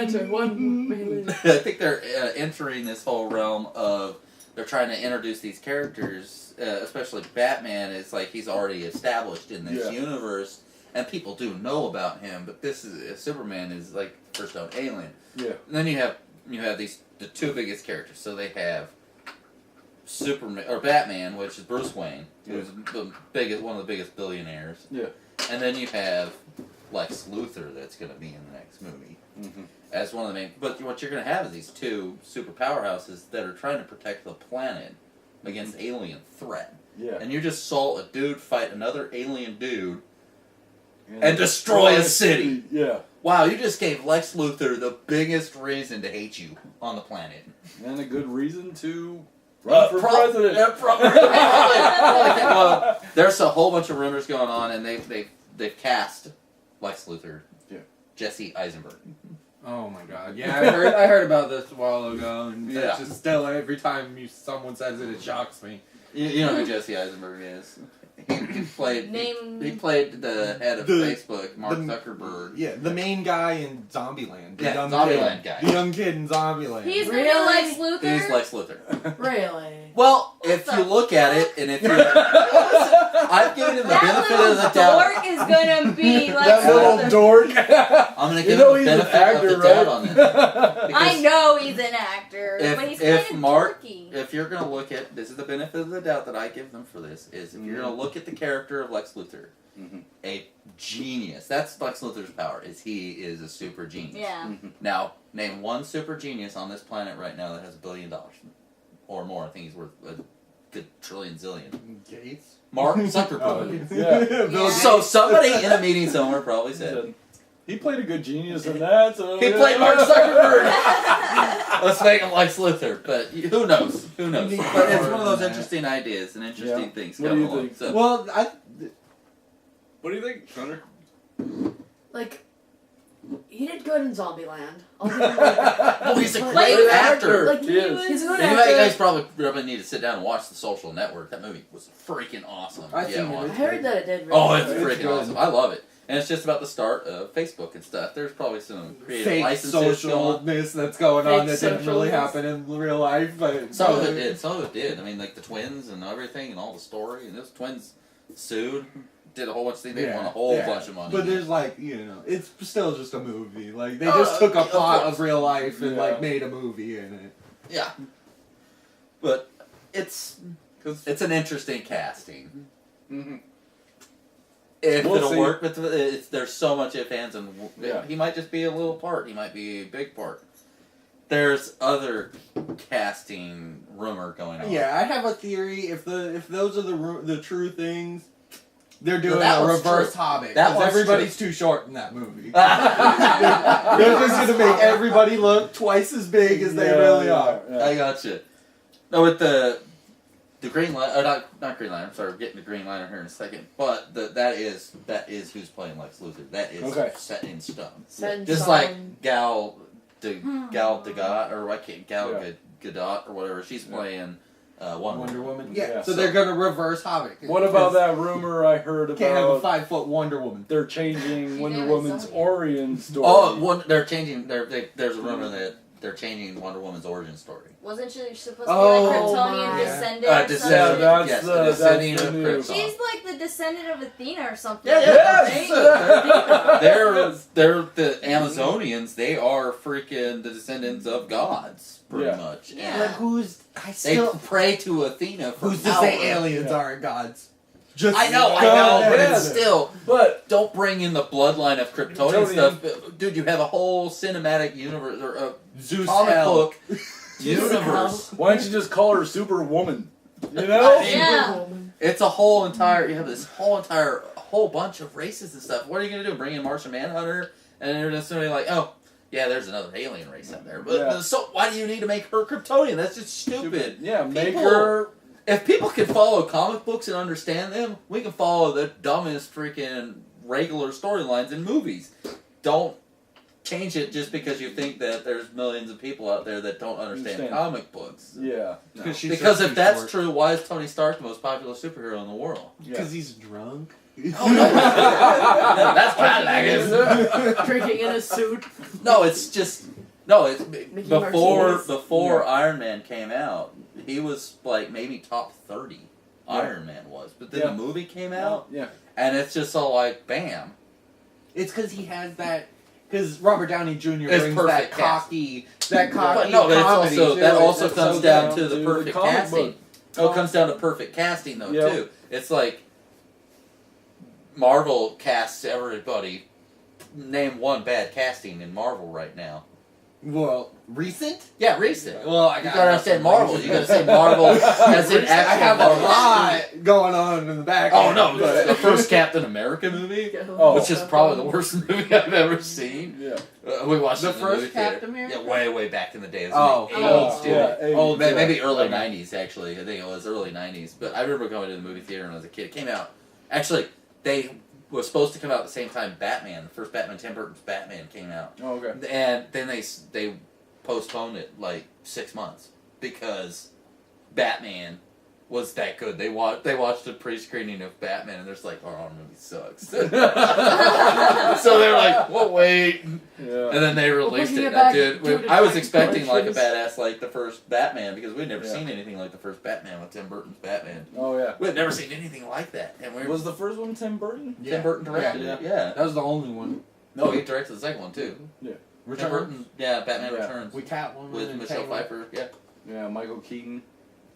think One. I think they're entering this whole realm of they're trying to introduce these characters, especially Batman. It's like he's already established in this universe, and people do know about him. But this is Superman is like first known alien. Yeah. And then you have the two biggest characters. So they have Superman or Batman, which is Bruce Wayne, who's the biggest one of the biggest billionaires. Yeah. And then you have Lex Luthor that's going to be in the next movie as one of the main. But what you're going to have is these two super powerhouses that are trying to protect the planet against alien threat. Yeah. And you just saw a dude fight another alien dude and destroy a city. Yeah. Wow, you just gave Lex Luthor the biggest reason to hate you on the planet. And a good reason to run for president. Yeah, probably. Well, there's a whole bunch of rumors going on, and they've cast Lex Luthor, Jesse Eisenberg. Oh my God! Yeah, I heard about this a while ago, and it's just still every time someone says it, it shocks me. You know who Jesse Eisenberg is? He played the head of Facebook, Mark Zuckerberg. Yeah, the main guy in Zombieland. Yeah, Zombieland guy. The young kid in Zombieland. He's Really? the new Lex Luthor? He's Lex Luthor. Really? Well, if you look at it, and if you... I've given him the That benefit of the little doubt. dork is gonna be Lex That little Luthor. dork. I'm going to give him the benefit of the doubt on this. I know he's an actor, but he's kind of dorky. If you're going to look at, this is the benefit of the doubt that I give them for this, is if you're going to look at the character of Lex Luthor, a genius. That's Lex Luthor's power, is he is a super genius. Yeah. Now, name one super genius on this planet right now that has $1 billion or more. I think he's worth a good trillion zillion. Gates. Mark Zuckerberg. Yeah. So somebody in a meeting somewhere probably said, he played a good genius in that. So he played Mark Zuckerberg. Let's make him Lex Luthor. But who knows? Who knows? But it's one of those interesting ideas and interesting things What do you along. think? So, Well, What do you think, Connor? Like, he did good in Zombieland. I'll give him like, oh, he's a Like, great actor. like, He is. he's a good You actor. guys probably need to sit down and watch The Social Network. That movie was freaking awesome. I've seen it. watch I heard that it did really Oh, it's good. freaking good. awesome. I love it. And it's just about the start of Facebook and stuff. There's probably some creative fake licenses going on. socialness that's going on Fake that didn't really socialness. happen in real life, but Some of it did. Some of it did. I mean, like the twins and everything and all the story. And those twins sued, did a whole bunch of things. They won a whole bunch of money. But there's like, it's still just a movie. Like, they just took a of plot course. of real life and, Yeah. like, made a movie in it. Yeah. But it's an interesting casting. If We'll it'll see. work, but there's so much ifs, ands, and Yeah. he might just be a little part. He might be a big part. There's other casting rumor going on. Yeah, I have a theory. If those are the true things, They're doing that a one's reverse true. Hobbit. That Because one's everybody's too short in that movie. They're just going to make everybody look twice as big as they really are. Yeah. I gotcha. No, with the Green Lantern, not Green Lantern. I'm sorry, we're getting to Green Lantern here in a second. But that is who's playing Lex Luthor. That is set in stone. Just like Gal Gadot, or I can't Gadot or whatever. She's playing Wonder Woman. Yeah. So So they're going to reverse Hobbit. What about that rumor I heard about? Can't have a 5-foot Wonder Woman. They're changing Wonder Woman's origin story. Oh, they're changing. There's a rumor that they're changing Wonder Woman's origin story. Wasn't she supposed to be like Kryptonian my. descendant? Descendant. Or something? Yes, descendant of the Krypton. news. She's like the descendant of Athena or something. Yeah. Yes! They're the Amazonians. They are freaking the descendants of gods, pretty much. Yeah. Like, who's... They pray to Athena for Who's to power. say aliens aren't gods? Just I know, but Yeah. it's still. But Don't bring in the bloodline of Kryptonian stuff, dude. You have a whole cinematic universe or a Zeus comic hell. book universe. why don't you just call her Superwoman? You know? Yeah. It's a whole entire. You have this whole bunch of races and stuff. What are you gonna do? Bring in Martian Manhunter, and they're just gonna be like, oh, yeah, there's another alien race out there. But so why do you need to make her Kryptonian? That's just stupid. Yeah, make People- her. If people can follow comic books and understand them, we can follow the dumbest freaking regular storylines in movies. Don't change it just because you think that there's millions of people out there that don't understand comic books. Yeah. Because if that's true, why is Tony Stark the most popular superhero in the world? Because he's drunk. Oh, no. That's kind of like it. Drinking in a suit. No, it's just... No, it's Mickey before Martinez. Iron Man came out, he was like maybe top 30. Iron Man was. But then the movie came out, and it's just all like, bam. It's because he has that... Because Robert Downey Jr. It's brings perfect that cocky... That cocky But no, but comedy it's also, to that it. also That's comes so down good. to the perfect comic casting. book. Oh, it comes down to perfect casting, though, Yep. too. It's like Marvel casts everybody. Name one bad casting in Marvel right now. Well, recent? Yeah, recent. Well, I You gotta understand Marvel. You gotta say Marvel as in I actual have a Marvel. lot going on in the back. Oh no, the first Captain America movie, which is probably the worst movie I've ever seen. Yeah. We watched The it in first movie theater. Captain America? Yeah, way back in the day. It was Oh. in the 80s, dude. Yeah. Oh, Maybe early 90s, actually. I think it was early 90s. But I remember going to the movie theater when I was a kid. It came out. Actually, they were supposed to come out at the same time Batman. The first Batman, Tim Burton's Batman, came out. Oh, okay. And then they postponed it like 6 months because Batman was that good. They watched a pre-screening of Batman and they're just like, oh, our movie sucks. So they're like, well, wait. Yeah. And then they released pushing it. it back Dude, I was to expecting like a dimensions. badass like the first Batman because we'd never Yeah. seen anything like the first Batman with Tim Burton's Batman. Oh yeah. We had never seen anything like that. And Was the first one Tim Burton? Tim Burton directed it. Yeah. That was the only one. No, he directed the second one too. Tim Return. Burton. Yeah, Batman Yeah. Returns We Catwoman with and Michelle Taylor. Pfeiffer. Yeah. Yeah, Michael Keaton.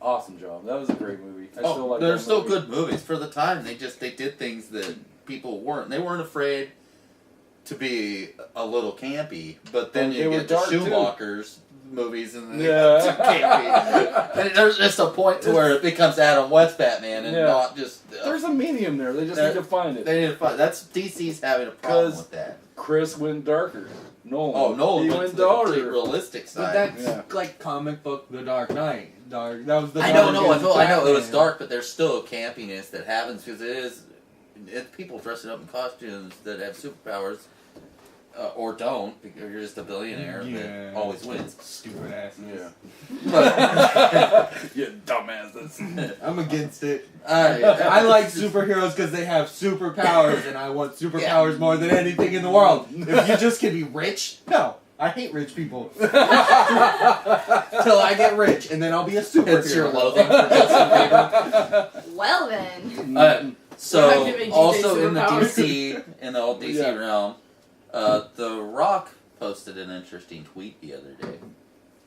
Awesome job. That was a great movie. I Oh, still like they're that still movie. good movies for the time. They did things that people weren't. They weren't afraid to be a little campy. But then And you they were get the dark, too. Schumacher's movies, and then Yeah. they got too campy. And there's just a point to where it becomes Adam West Batman, and Yeah. not just. There's a medium there. They just There- need to find it. They need to find. That's DC's having a problem 'Cause with that. Chris went darker. Nolan. Oh no, he it's went the complete darker. realistic But side. that's Yeah. like comic book The Dark Knight. That was the I know, darkest I know it was Batman. dark, but there's still a campiness that happens because it's people dressing up in costumes that have superpowers, or don't because you're just a billionaire that always wins. Stupid asses. Yeah. You dumbasses. I'm against it. I I like superheroes because they have superpowers, and I want superpowers more than anything in the world. If you just can be rich, no. I hate rich people. Till I get rich, and then I'll be a superhero. It's your loathing for Justin Bieber. Well then. We're not So giving also DJ in the superpowers. in the old DC Yeah. realm, The Rock posted an interesting tweet the other day,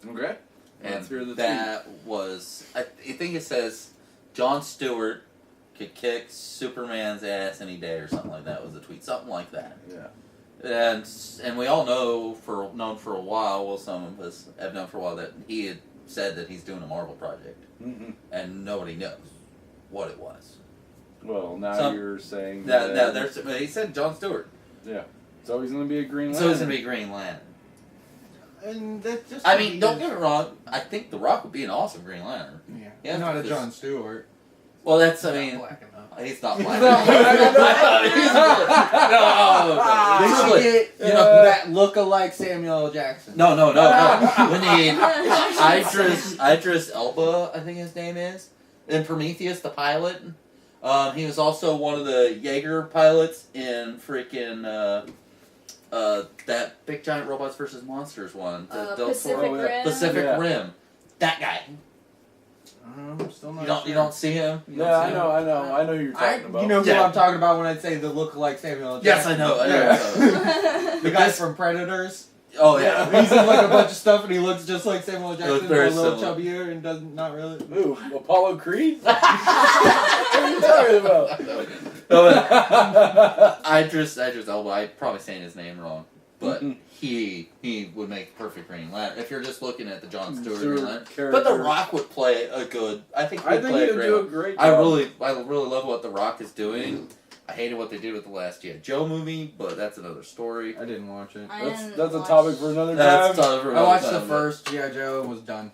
Okay. and Let's hear the that was I think it says Jon Stewart could kick Superman's ass any day or something like that was the tweet, something like that. Yeah. And we all known for a while. Well, some of us have known for a while that he had said that he's doing a Marvel project, Mm-hmm. and nobody knows what it was. Well, now Some- you're saying that he said Jon Stewart. Yeah. So he's going to be a Green Lantern. So he's going to be Green Lantern. And that's just. I mean, don't get me wrong. I think The Rock would be an awesome Green Lantern. Yeah. Yeah, Not a because- Jon Stewart. Well, that's, I Not mean, black enough. he's not black. They No, should get you know, that look-alike Samuel L. Jackson. no. We need Idris Elba, I think his name is, in Prometheus, the pilot. He was also one of the Jaeger pilots in freaking that big giant robots versus monsters one. Pacific Rim. Pacific Yeah. Rim. That guy. I'm still not You don't sure. you don't see him? You don't Yeah, see I him? know who you're talking about. You know who Yeah. I'm talking about when I say the look-alike Samuel L. Yes, Jackson? I know. Yeah. The guy This- from Predators. Oh yeah. He's in like a bunch of stuff and he looks just like Samuel L. Jackson, but very a little similar. chubbier and doesn't not really. Who? Apollo Creed? What are you talking about? Idris Elba. I'm probably saying his name wrong, but Mhm. he would make perfect Green Lantern if you're just looking at the Jon Stewart Stewart Green Lantern. character. But The Rock would play a good. I think I he'd think play he'd a great. do a one. great I job. really love what The Rock is doing. I hated what they did with the last G.I. Joe movie, but that's another story. I didn't watch it. I didn't That's a watch- topic for another That's time. time for I another watched the time, first G.I. Joe and was done.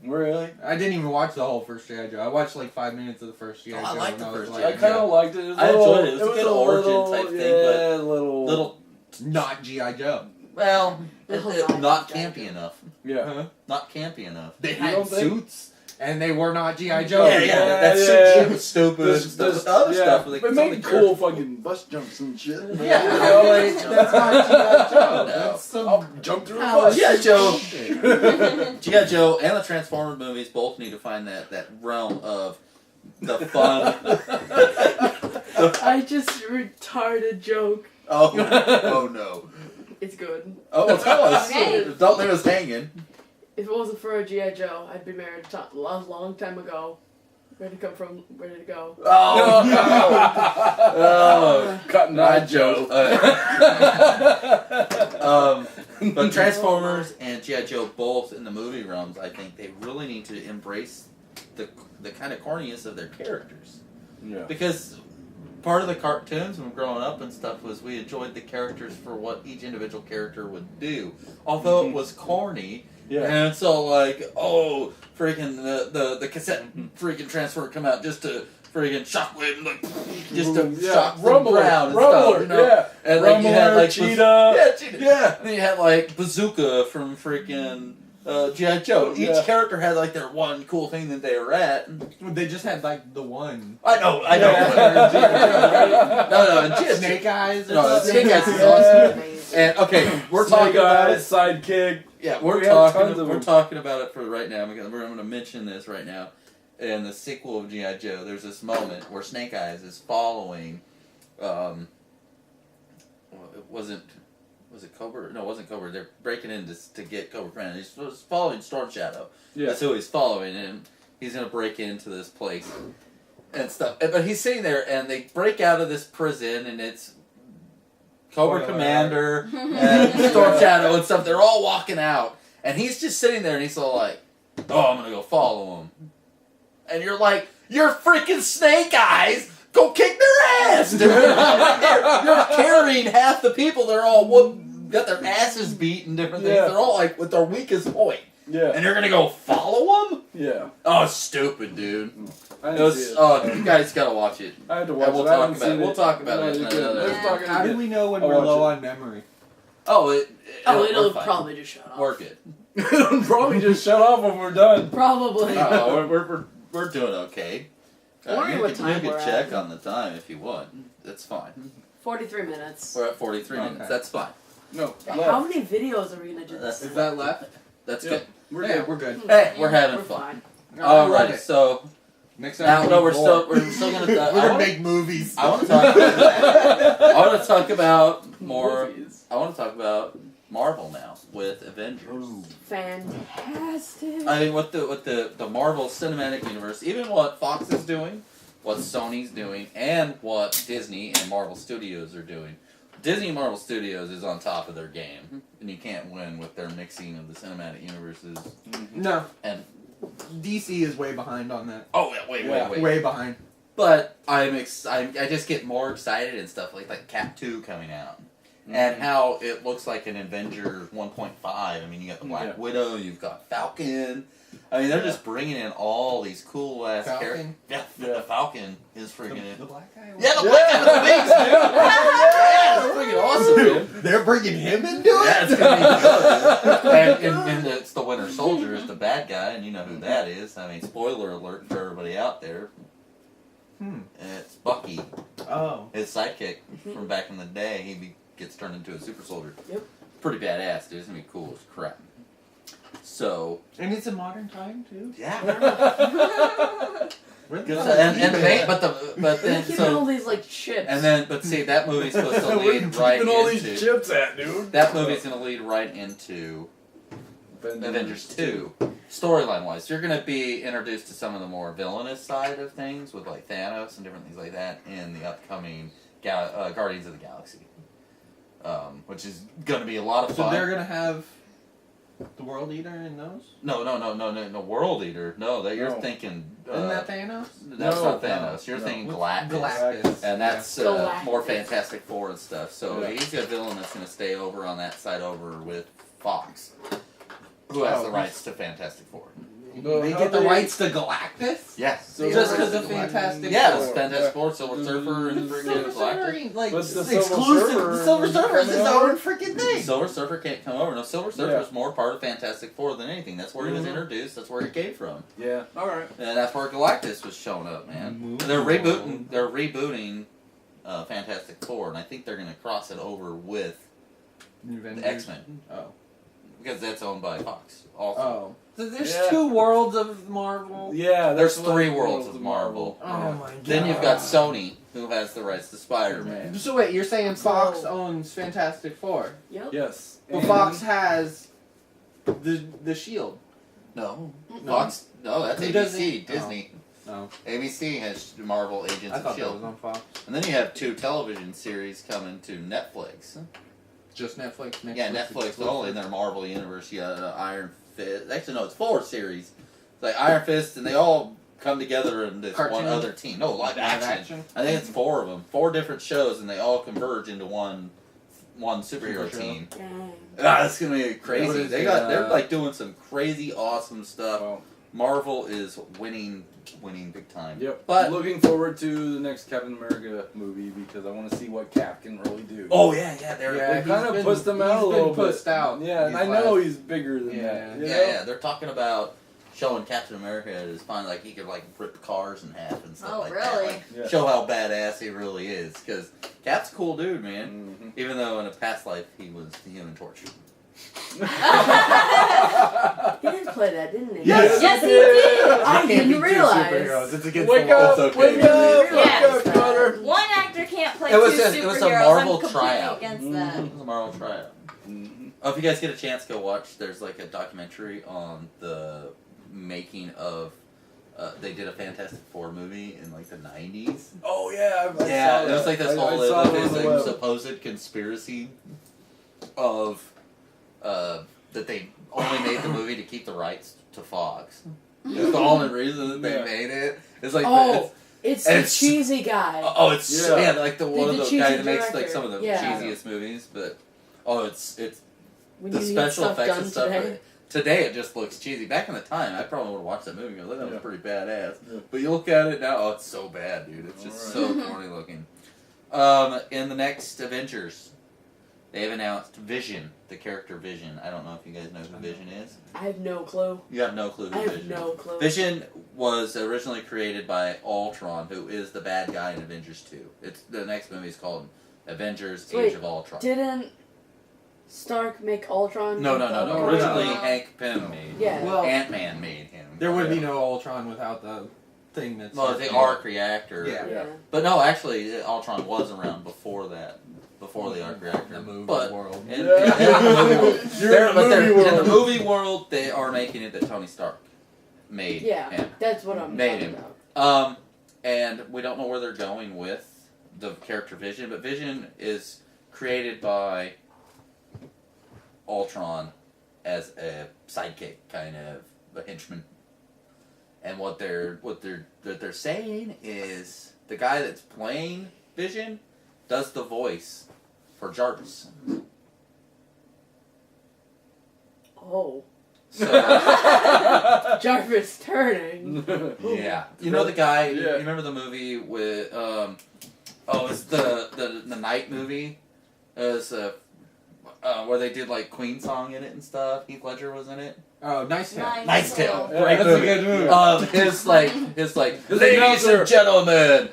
Really? I didn't even watch the whole first G.I. Joe. I watched like 5 minutes of the first G.I. Oh, I Joe. liked and the was first like, G.I. I kind of liked it. It was I a little, enjoyed it. It was a good a origin little, type thing, yeah, but little. not G.I. Joe. Well, Little not G.I. campy enough. Yeah. Huh? Not campy enough. They You had don't think? suits and they were not G.I. Joe. That yeah. shit was stupid. This, The other stuff, like, but some of make the cool fucking bus jumps and shit. Yeah, You know, like, that's not G.I. Joe. No. That's some. I'll jump through a How bus. G.I. Joe. shit. G.I. Joe and the Transformers movies both need to find that realm of the fun. I just retarded joke. Oh no. It's good. Oh, tell us. Okay. Don't leave us hanging. If it wasn't for a G.I. Joe, I'd be married a long time ago. Where did it come from? Where did it go? Oh no. Oh. Cutting Not that Joe. joke. But Transformers and G.I. Joe both in the movie realms, I think they really need to embrace the kind of corniness of their characters. Yeah. Because part of the cartoons when growing up and stuff was we enjoyed the characters for what each individual character would do. Although it was corny. Yeah. And so like, oh, freaking the cassette freaking transfer come out just to freaking shockwave and like just to shock the Rumbler, ground and Rumbler, stuff, you know? yeah. And like you had Rumbler, like Cheetah. yeah, Cheetah. Yeah. And then you had like Bazooka from freaking G.I. Joe. Each Yeah. character had like their one cool thing that they were at. They just had like the one. I know. Yeah. No, and G.I. Snake Eyes. Or No, something. Snake Eyes is Yeah. awesome. Amazing. And okay, we're Snake talking about Eyes, it. sidekick. Yeah, We we're have tons of we're them. talking about it for right now because I'm going to mention this right now. In the sequel of G.I. Joe, there's this moment where Snake Eyes is following. It wasn't Cobra? No, it wasn't Cobra. They're breaking in to get Cobra Friend. He's following Storm Shadow. Yeah. That's who he's following, and he's going to break into this place and stuff. But he's sitting there, and they break out of this prison, and it's Cobra Spoiler Commander and Storm Shadow and stuff. They're all walking out, and he's just sitting there, and he's all like, "Oh, I'm going to go follow him." And you're like, "You're freaking Snake Eyes! Go kick their ass, dude!" you're carrying half the people. They're all got their asses beat and different things. Yeah. They're all like with their weakest point. Yeah. And you're gonna go follow them? Yeah. Oh, stupid, dude. I It didn't was, see it. oh, you guys gotta watch it. I had to watch And we'll it. I talk haven't about it. seen We'll talk about No, it you in good. another- Let's Yeah. talk How do good. we know when I'll we're watch low it. on memory? Oh, It'll we're fine. probably just shut off. We're good. It'll probably just shut off when we're done. Probably. Oh, we're doing okay. Wondering You what can time we're check at. on the time if you want. That's fine. 43 minutes. We're at 43 Okay. minutes. That's fine. No. How many videos are we gonna do That's- this? Is that left? That's Yeah. good. We're Yeah, good. we're good. Hey, we're Yeah, having we're fun. fine. Alright, so Next now time. no, we're still gonna. We're I gonna wanna- make movies. I want to talk. I want to talk about more. Movies. I want to talk about Marvel now with Avengers. Fantastic. I mean, what the Marvel Cinematic Universe, even what Fox is doing, what Sony's doing, and what Disney and Marvel Studios are doing. Disney and Marvel Studios is on top of their game, and you can't win with their mixing of the cinematic universes. No. And DC is way behind on that. oh, yeah, wait. Way behind. But I just get more excited and stuff like Cap 2 coming out. And how it looks like an Avengers 1.5. I mean, you got the Black Widow, you've got Falcon. I mean, they're just bringing in all these cool ass characters. Yeah, the Falcon is freaking the black guy. Yeah, the black guy with the wings, dude. Yeah, it's freaking awesome, dude. They're bringing him into it. Yeah, it's gonna be good. And it's the Winter Soldier is the bad guy, and you know who that is. I mean, spoiler alert for everybody out there. It's Bucky. Oh, his sidekick from back in the day. He gets turned into a super soldier. Yep. Pretty badass, dude. It's gonna be cool as crap. So. And it's a modern time too. Yeah. But then so all these like chips. And then, but see, that movie's supposed to lead right into. all these chips at, dude? That movie's gonna lead right into Avengers 2. Storyline wise, you're gonna be introduced to some of the more villainous side of things with like Thanos and different things like that in the upcoming Guardians of the Galaxy. Which is going to be a lot of fun. So they're going to have the World Eater in those? No, World Eater. No, you're thinking... Isn't that Thanos? That's not Thanos. You're thinking Galactus. And that's more Fantastic Four and stuff. So he's a villain that's going to stay over on that side over with Fox, who has the rights to Fantastic Four. They get the rights to Galactus? Yes. So just because of Fantastic Four? Yeah, it's Fantastic Four, Silver Surfer, and freaking Galactus. Like, What's the exclusive. Silver Silver Surfer is coming his over? own freaking thing. Silver Surfer can't come over. No, Silver Surfer is more part of Fantastic Four than anything. That's where he was introduced. That's where he came from. Yeah. All right. And that's where Galactus was showing up, man. They're rebooting Fantastic Four, and I think they're going to cross it over with the X-Men. Oh. Because that's owned by Fox. Also. Oh. So there's two worlds of Marvel? Yeah, there's 3 worlds of Marvel. Oh my god. Then you've got Sony, who has the rights to Spider-Man. So wait, you're saying Fox owns Fantastic Four? Yep. Yes. But Fox has the Shield. No. Fox? No, that's Who ABC. doesn't- Disney. No. ABC has Marvel Agents I of thought that S.H.I.E.L.D. was on Fox. And then you have 2 television series coming to Netflix. Just Netflix? Netflix only in their Marvel universe. You got Iron Fist. Actually, no, it's 4 series. It's like Iron Fist, and they all come together in this one other team. No, live action. I think it's 4 of them. 4 different shows, and they all converge into one superhero team. It's gonna be crazy. They're like doing some crazy awesome stuff. Well, Marvel is winning big time. Yep. But looking forward to the next Captain America movie because I want to see what Cap can really do. oh yeah, They kind of pushed him out a little bit. Pushed out. Yeah, and I know he's bigger than that. You know? Yeah. They're talking about showing Captain America as fine, like he could like rip cars in half and stuff like that. Like, show how badass he really is, because Cap's a cool dude, man. Even though in a past life he was the Human Torch. He did play that, didn't he? Yes, he did. I didn't realize. It's against Wake the law. up, wake up, Connor. One actor can't play It was 2 a superheroes. Marvel I'm completely tryout. against that. It was a Marvel tryout. Oh, if you guys get a chance, go watch. There's like a documentary on the making of. They did a Fantastic Four movie in like the 90s. Oh yeah, I saw It was like this whole whole supposed conspiracy of that they only made the movie to keep the rights to Fox. It's the only reason that they made it. It's like it's the cheesy guy. It's like the one of the guy that makes director. like some of the cheesiest movies, but it's When the you special get effects and stuff. Today. Today it just looks cheesy. Back in the time, I probably would have watched that movie and go, that was pretty badass. Yeah. But you look at it now, it's so bad, dude. It's just so corny looking. In the next Avengers, they have announced Vision, the character Vision. I don't know if you guys know who Vision is. I have no clue. You have no clue who Vision is. I have no clue. Vision was originally created by Ultron, who is the bad guy in Avengers 2. The next movie is called Avengers Age of Ultron. Didn't Stark make Ultron? No. Originally, Hank Pym made him. Yeah. Well, Ant-Man made him. There would be no Ultron without the thing that's... Well, the arc reactor. Yeah. But no, actually, Ultron was around before that. Before the arc reactor. The movie world. In the movie world, they are making it that Tony Stark made him. That's what I'm talking about. And we don't know where they're going with the character Vision, but Vision is created by Ultron as a sidekick, kind of a henchman. And what they're saying is the guy that's playing Vision does the voice for Jarvis. Oh. So Jarvis turning. yeah, you know the guy. Yeah. You remember the movie with it's the Night movie. It was where they did like Queen song in it and stuff. Heath Ledger was in it. Oh, Nice Tale. Nice Tale. Yeah, Great that's movie. a good movie. His ladies and gentlemen,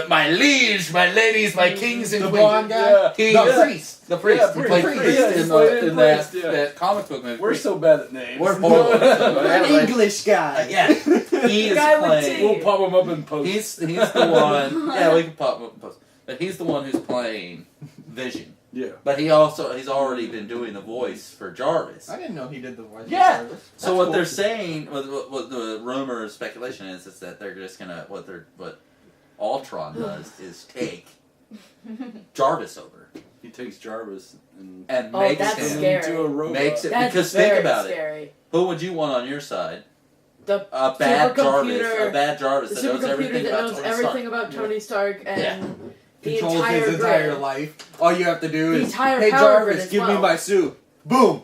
my liege, my ladies, my kings and The queens. blonde guy? Yeah. He, The priest. The priest. Yeah, He played priest. priest Yeah, he in, played in priest, that, yeah. that comic book movie. We're so bad at names. We're horrible. Anyway, English guy. yeah, he is Guy with playing. teeth. We'll pop him up in post. He's the one. Yeah, we can pop him up and post. But he's the one who's playing Vision. Yeah. But he's already been doing the voice for Jarvis. I didn't know he did the voice. Yeah. of Jarvis. So what they're saying, what the rumor or speculation is that they're just gonna what Ultron does is take Jarvis over He takes Jarvis and and Oh, makes that's him scary. into a robot. makes it That's because very think about it. scary. Who would you want on your side? The A bad supercomputer- Jarvis, a bad Jarvis The that knows supercomputer everything that about knows Tony everything Stark. about Tony Stark and Yeah. the Controls entire his entire grid. life. All you have to do The is, entire hey power grid Jarvis, as give me well. my suit. Boom.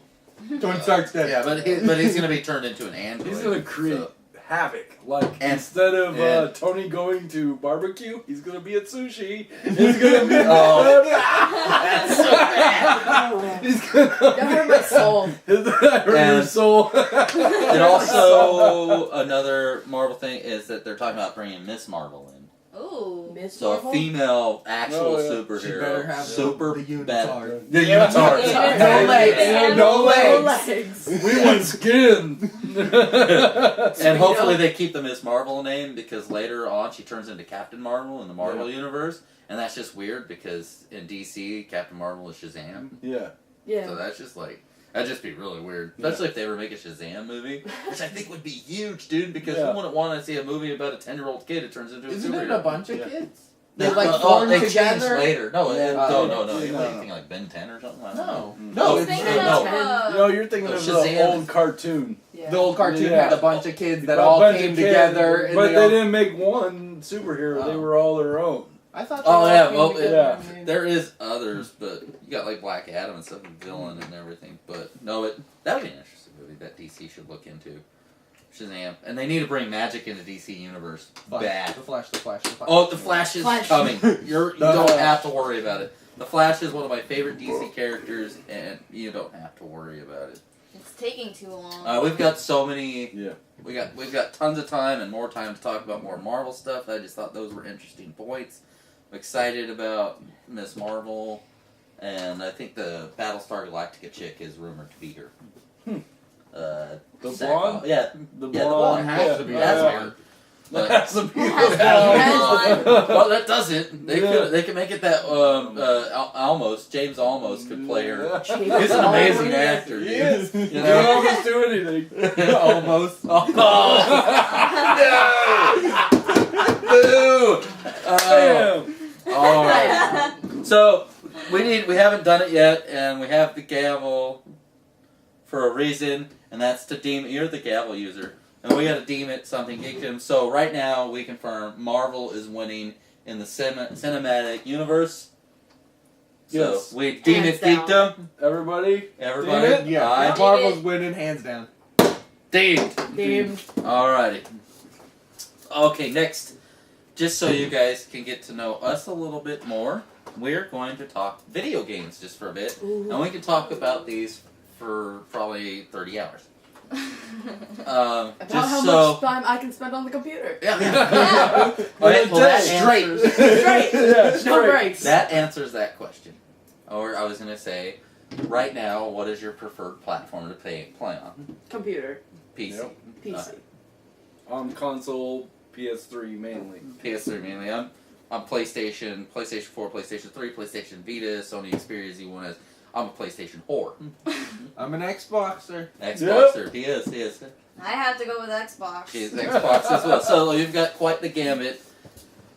Tony Stark's dead. Yeah, but he's gonna be turned into an android. he's gonna create so- havoc. Like And- instead of and- Tony going to barbecue, he's gonna be at sushi. He's gonna be. Oh. That's so bad. He's gonna. That hurt my soul. That hurt your And- soul. And also another Marvel thing is that they're talking about bringing Miss Marvel in. Ooh. Miss So a Marvel? female actual Oh, yeah. superhero. She better have super the bad. unitard. The Yeah. unitard. Yeah. No legs. And No legs. We want skin. And hopefully they keep the Miss Marvel name because later on she turns into Captain Marvel in the Marvel universe. And that's just weird because in DC, Captain Marvel is Shazam. Yeah. Yeah. So that's just like, that'd just be really weird. Especially if they ever make a Shazam movie. Which I think would be huge, dude, because Yeah. who wouldn't want to see a movie about a 10-year-old kid who turns into a Isn't superhero? it a bunch of Yeah. kids? They They form they changed together? later. No, Yeah. no. No. Anything like Ben 10 or something? I don't know. No. Mm. No, I it's think no. of, No, you're thinking No, of Shazam the old is- cartoon. Yeah. the old cartoon Yeah. had a bunch of kids that A all bunch came of kids, together. And but they they all, didn't make one superhero. They Oh. were all their own. I thought. Oh, they all yeah, came well, together yeah. and made- There is others, but you got like Black Adam and stuff, and Villain and everything. But no, that would be an interesting movie that DC should look into. Shazam, and they need to bring magic into DC universe. Flash, Bad. The Flash. Oh, the Flash is Flash. coming. You The don't Flash. have to worry about it. The Flash is one of my favorite DC characters, and you don't have to worry about it. It's taking too long. We've got so many. Yeah. We've got tons of time and more time to talk about more Marvel stuff. I just thought those were interesting points. I'm excited about Miss Marvel, and I think the Battlestar Galactica chick is rumored to be her. The Zach- blonde? Yeah, The yeah, the blonde has yeah. to be. Yeah. That's weird. But- That's a beautiful. Has to be. well, that doesn't. Yeah. They could make it that James Almost could play her. James He's an amazing Almost. actor, He dude. is. You You know? don't almost do anything. Almost. Oh, no! Boo! Damn. All right. So we haven't done it yet, and we have the gavel for a reason, and that's to deem you're the gavel user, and we got to deem it something Geekdom. So right now we confirm Marvel is winning in the cinematic universe. So Yes. we deem Hands it down. Geekdom. Everybody. Everybody, Deem it? Yeah, aye. Marvel's winning hands down. Deemed. Deem. Alrighty. Okay, next. Just so you guys can get to know us a little bit more, we're going to talk video games just for a bit. And we can talk about these for probably 30 hours. About Just how so. much time I can spend on the computer. Yeah. Yeah. Okay, well, that Straight. answers, Straight. Yeah, No straight. breaks. that answers that question. Or I was going to say, right now, what is your preferred platform to play on? Computer. PC. Yep. PC. On console, PS3 mainly. PS3 mainly. I'm PlayStation 4, PlayStation 3, PlayStation Vita, Sony Xperia Z1S. I'm a PlayStation 4. I'm an Xboxer. Xboxer. He is. I have to go with Xbox. She's Xbox as well. So you've got quite the gamut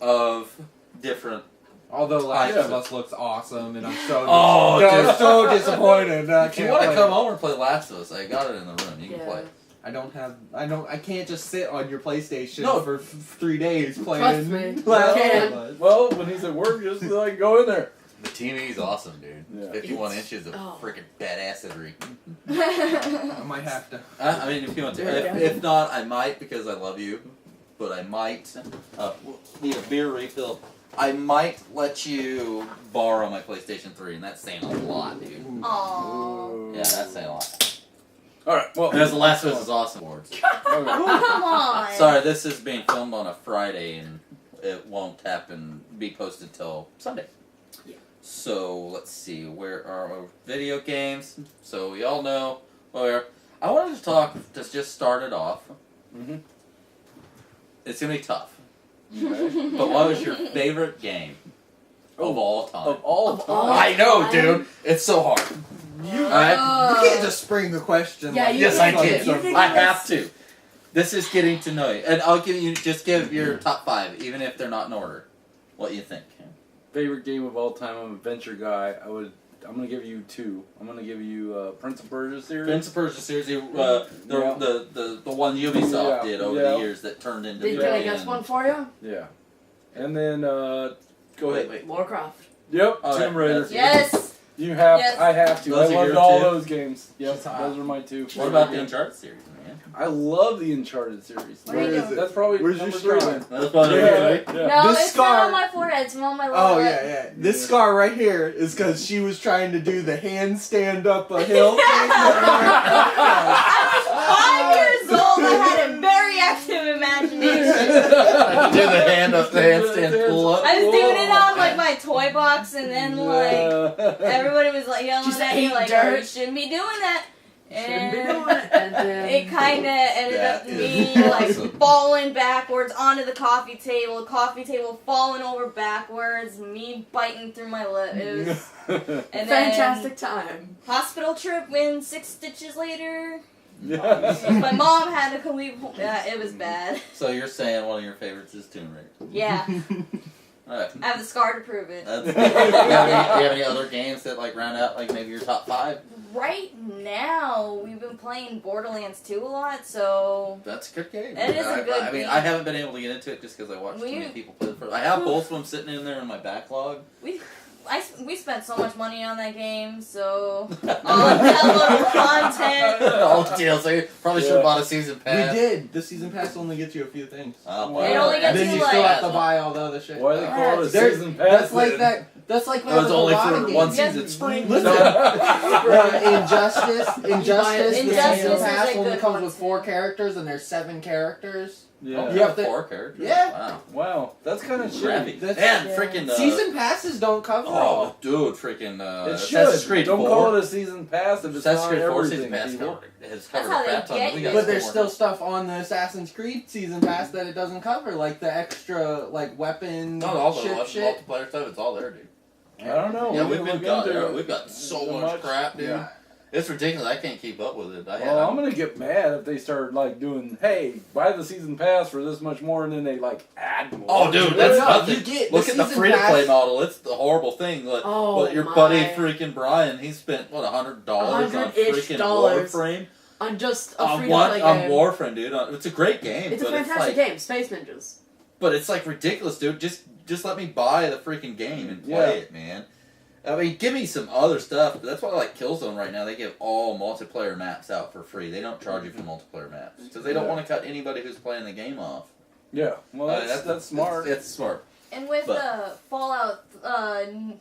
of different. Although Last Yeah. of Us looks awesome, and I'm so Oh, dude. so disappointed. I If you can't want to play come it. over and play Last of Us, I got it in the room. You can Yeah. play. I can't just sit on your PlayStation No. for 3 days playing. Trust me. Last You of can. Us. Well, when he's at work, just like go in there. The TV's awesome, dude. Yeah. 51 It's- inches of oh. freaking badassery. I might have to. I mean, if you want to. If not, I might because I love you. But I might need a beer refill. I might let you borrow my PlayStation 3, and that's saying a lot, dude. Aww. Yeah, that's saying a lot. All right. Well, Because The Last of Us is awesome. Awards. okay. Come on. Sorry, this is being filmed on a Friday, and it won't be posted till Sunday. Yeah. So let's see, where are our video games? So we all know where. I wanted to talk to just start it off. Mhm. It's gonna be tough. Okay. But what was your favorite game of all time? Of all Of time. all- I know, dude. It's so hard. You Alright. can't just spring the question. Yeah, like you Yes, I can. can. You can I get have to. This is getting to know you, and I'll give your top 5, even if they're not in order. What you think? Favorite game of all time. I'm a adventure guy. I'm gonna give you 2. I'm gonna give you Prince of Persia series. Prince of Persia series, the one Ubisoft Yeah, did over yeah. the years that turned into. Can I guess one for you? Yeah. And then go ahead. Wait. Warcraft. Yep. All Tomb right, Raider. that's- Yes. You have. Yes. I have to. Those I are loved your all 2? those games. Yep. She's hot. Those are my 2. What about the Uncharted series, man? I love the Uncharted series. What are you doing? That's probably Where's your number storyline? 3. That's probably Yeah. No, This it's scar- not on my forehead. It's on my lower Oh lip. yeah. This scar right here is because she was trying to do the handstand up a hill. I was 5 years old. I had a very active imagination. Do the handstand pull up. I was doing it on like my toy box, and then like Yeah. everybody was like yelling Just at me ate like, dirt. "Oh, you shouldn't be doing that." Shouldn't be And doing it. And then it kind of ended That up is me like awesome. falling backwards onto the coffee table falling over backwards, me biting through my lip. It was, and fantastic time. then hospital trip when 6 stitches later. Yeah. My mom had to come leave. It was bad. So you're saying one of your favorites is Tomb Raider? Yeah, Alright. I have the scar to prove it. Do you have any other games that like round out like maybe your top 5? Right now, we've been playing Borderlands 2 a lot, so That's a good game. It is a good I mean, game. I haven't been able to get into it just because I watched too many people play the first. I have both of them sitting in there in my backlog. we spent so much money on that game, so all the downloadable content. All the DLC. Probably should have bought a season We pass. did. The season pass only gets you a few things. Oh, It wow. only gets And then you, you like- still have to buy all the other shit. Why they call it a There- season pass? That's like then? that. That's like It was only for one Yes. season. Spring. Listen, Injustice. The Injustice season is pass a only good comes one, with too. 4 characters, and there's 7 characters. Yeah. You have 4 characters. Yeah. Wow. Wow. That's kind of Crappy. shitty. That's- And Yeah. freaking Season passes don't cover Oh, all. dude, freaking It Assassin's should. Creed Don't 4. call it a season pass if it's Assassin's not Creed 4 everything. season pass people. has That's covered how a they crap ton. get We you. got But there's some still more. stuff on the Assassin's Creed season pass that it doesn't cover, like the extra weapon Not all the shit. multiplayer stuff. It's all there, dude. I don't know. Yeah, We we've can got look into it. we've got so So much much. crap, dude. Yeah. It's ridiculous. I can't keep up with it. Well, I'm gonna get mad if they start like doing, hey, buy the season pass for this much more, and then they like add more. Oh, dude, that's No, nothing. you get Look the at the season free-to-play pass- model. It's the horrible thing. Like, Oh, well, your my. buddy freaking Brian, he spent what $100 on $100-ish freaking dollars. Warframe. On just a On free one to play on game. Warframe, dude. It's a great game. It's a but fantastic like, game, Space Ninjas. But it's like ridiculous, dude. Just let me buy the freaking game and play it, man. I mean, give me some other stuff. But that's why I like Killzone right now. They give all multiplayer maps out for free. They don't charge you for multiplayer maps because they don't want to cut anybody who's playing the game off. Yeah, well, that's smart. It's smart. And with But- the Fallout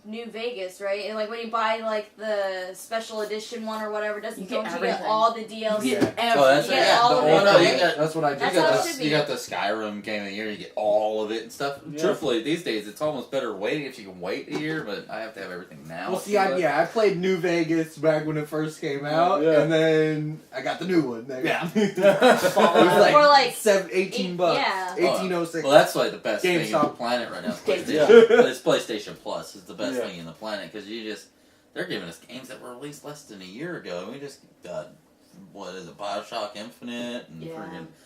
New Vegas, right? And like when you buy like the special edition one or whatever, You get don't you get everything. all the DLC? You get Yeah. Oh, that's You it. get Yeah, all the of whole it, no, right? you got, That's what I do. That's you how got it the, should be. you got the Skyrim game of the year. You get all of it and stuff. Yeah. Truthfully, these days it's almost better waiting if you can wait a year. But I have to have everything now. Well, see, I played New Vegas back when it first came out, Yeah. and then I got the new one. Yeah. it was like, For like 18 bucks. Yeah. 1806. Well, that's like the best thing in the GameStop. planet right now. Is GameStop. PlayStation. But it's PlayStation Plus is the best Yeah. thing in the planet because they're giving us games that were released less than a year ago. We just got what is it, BioShock Infinite and Yeah.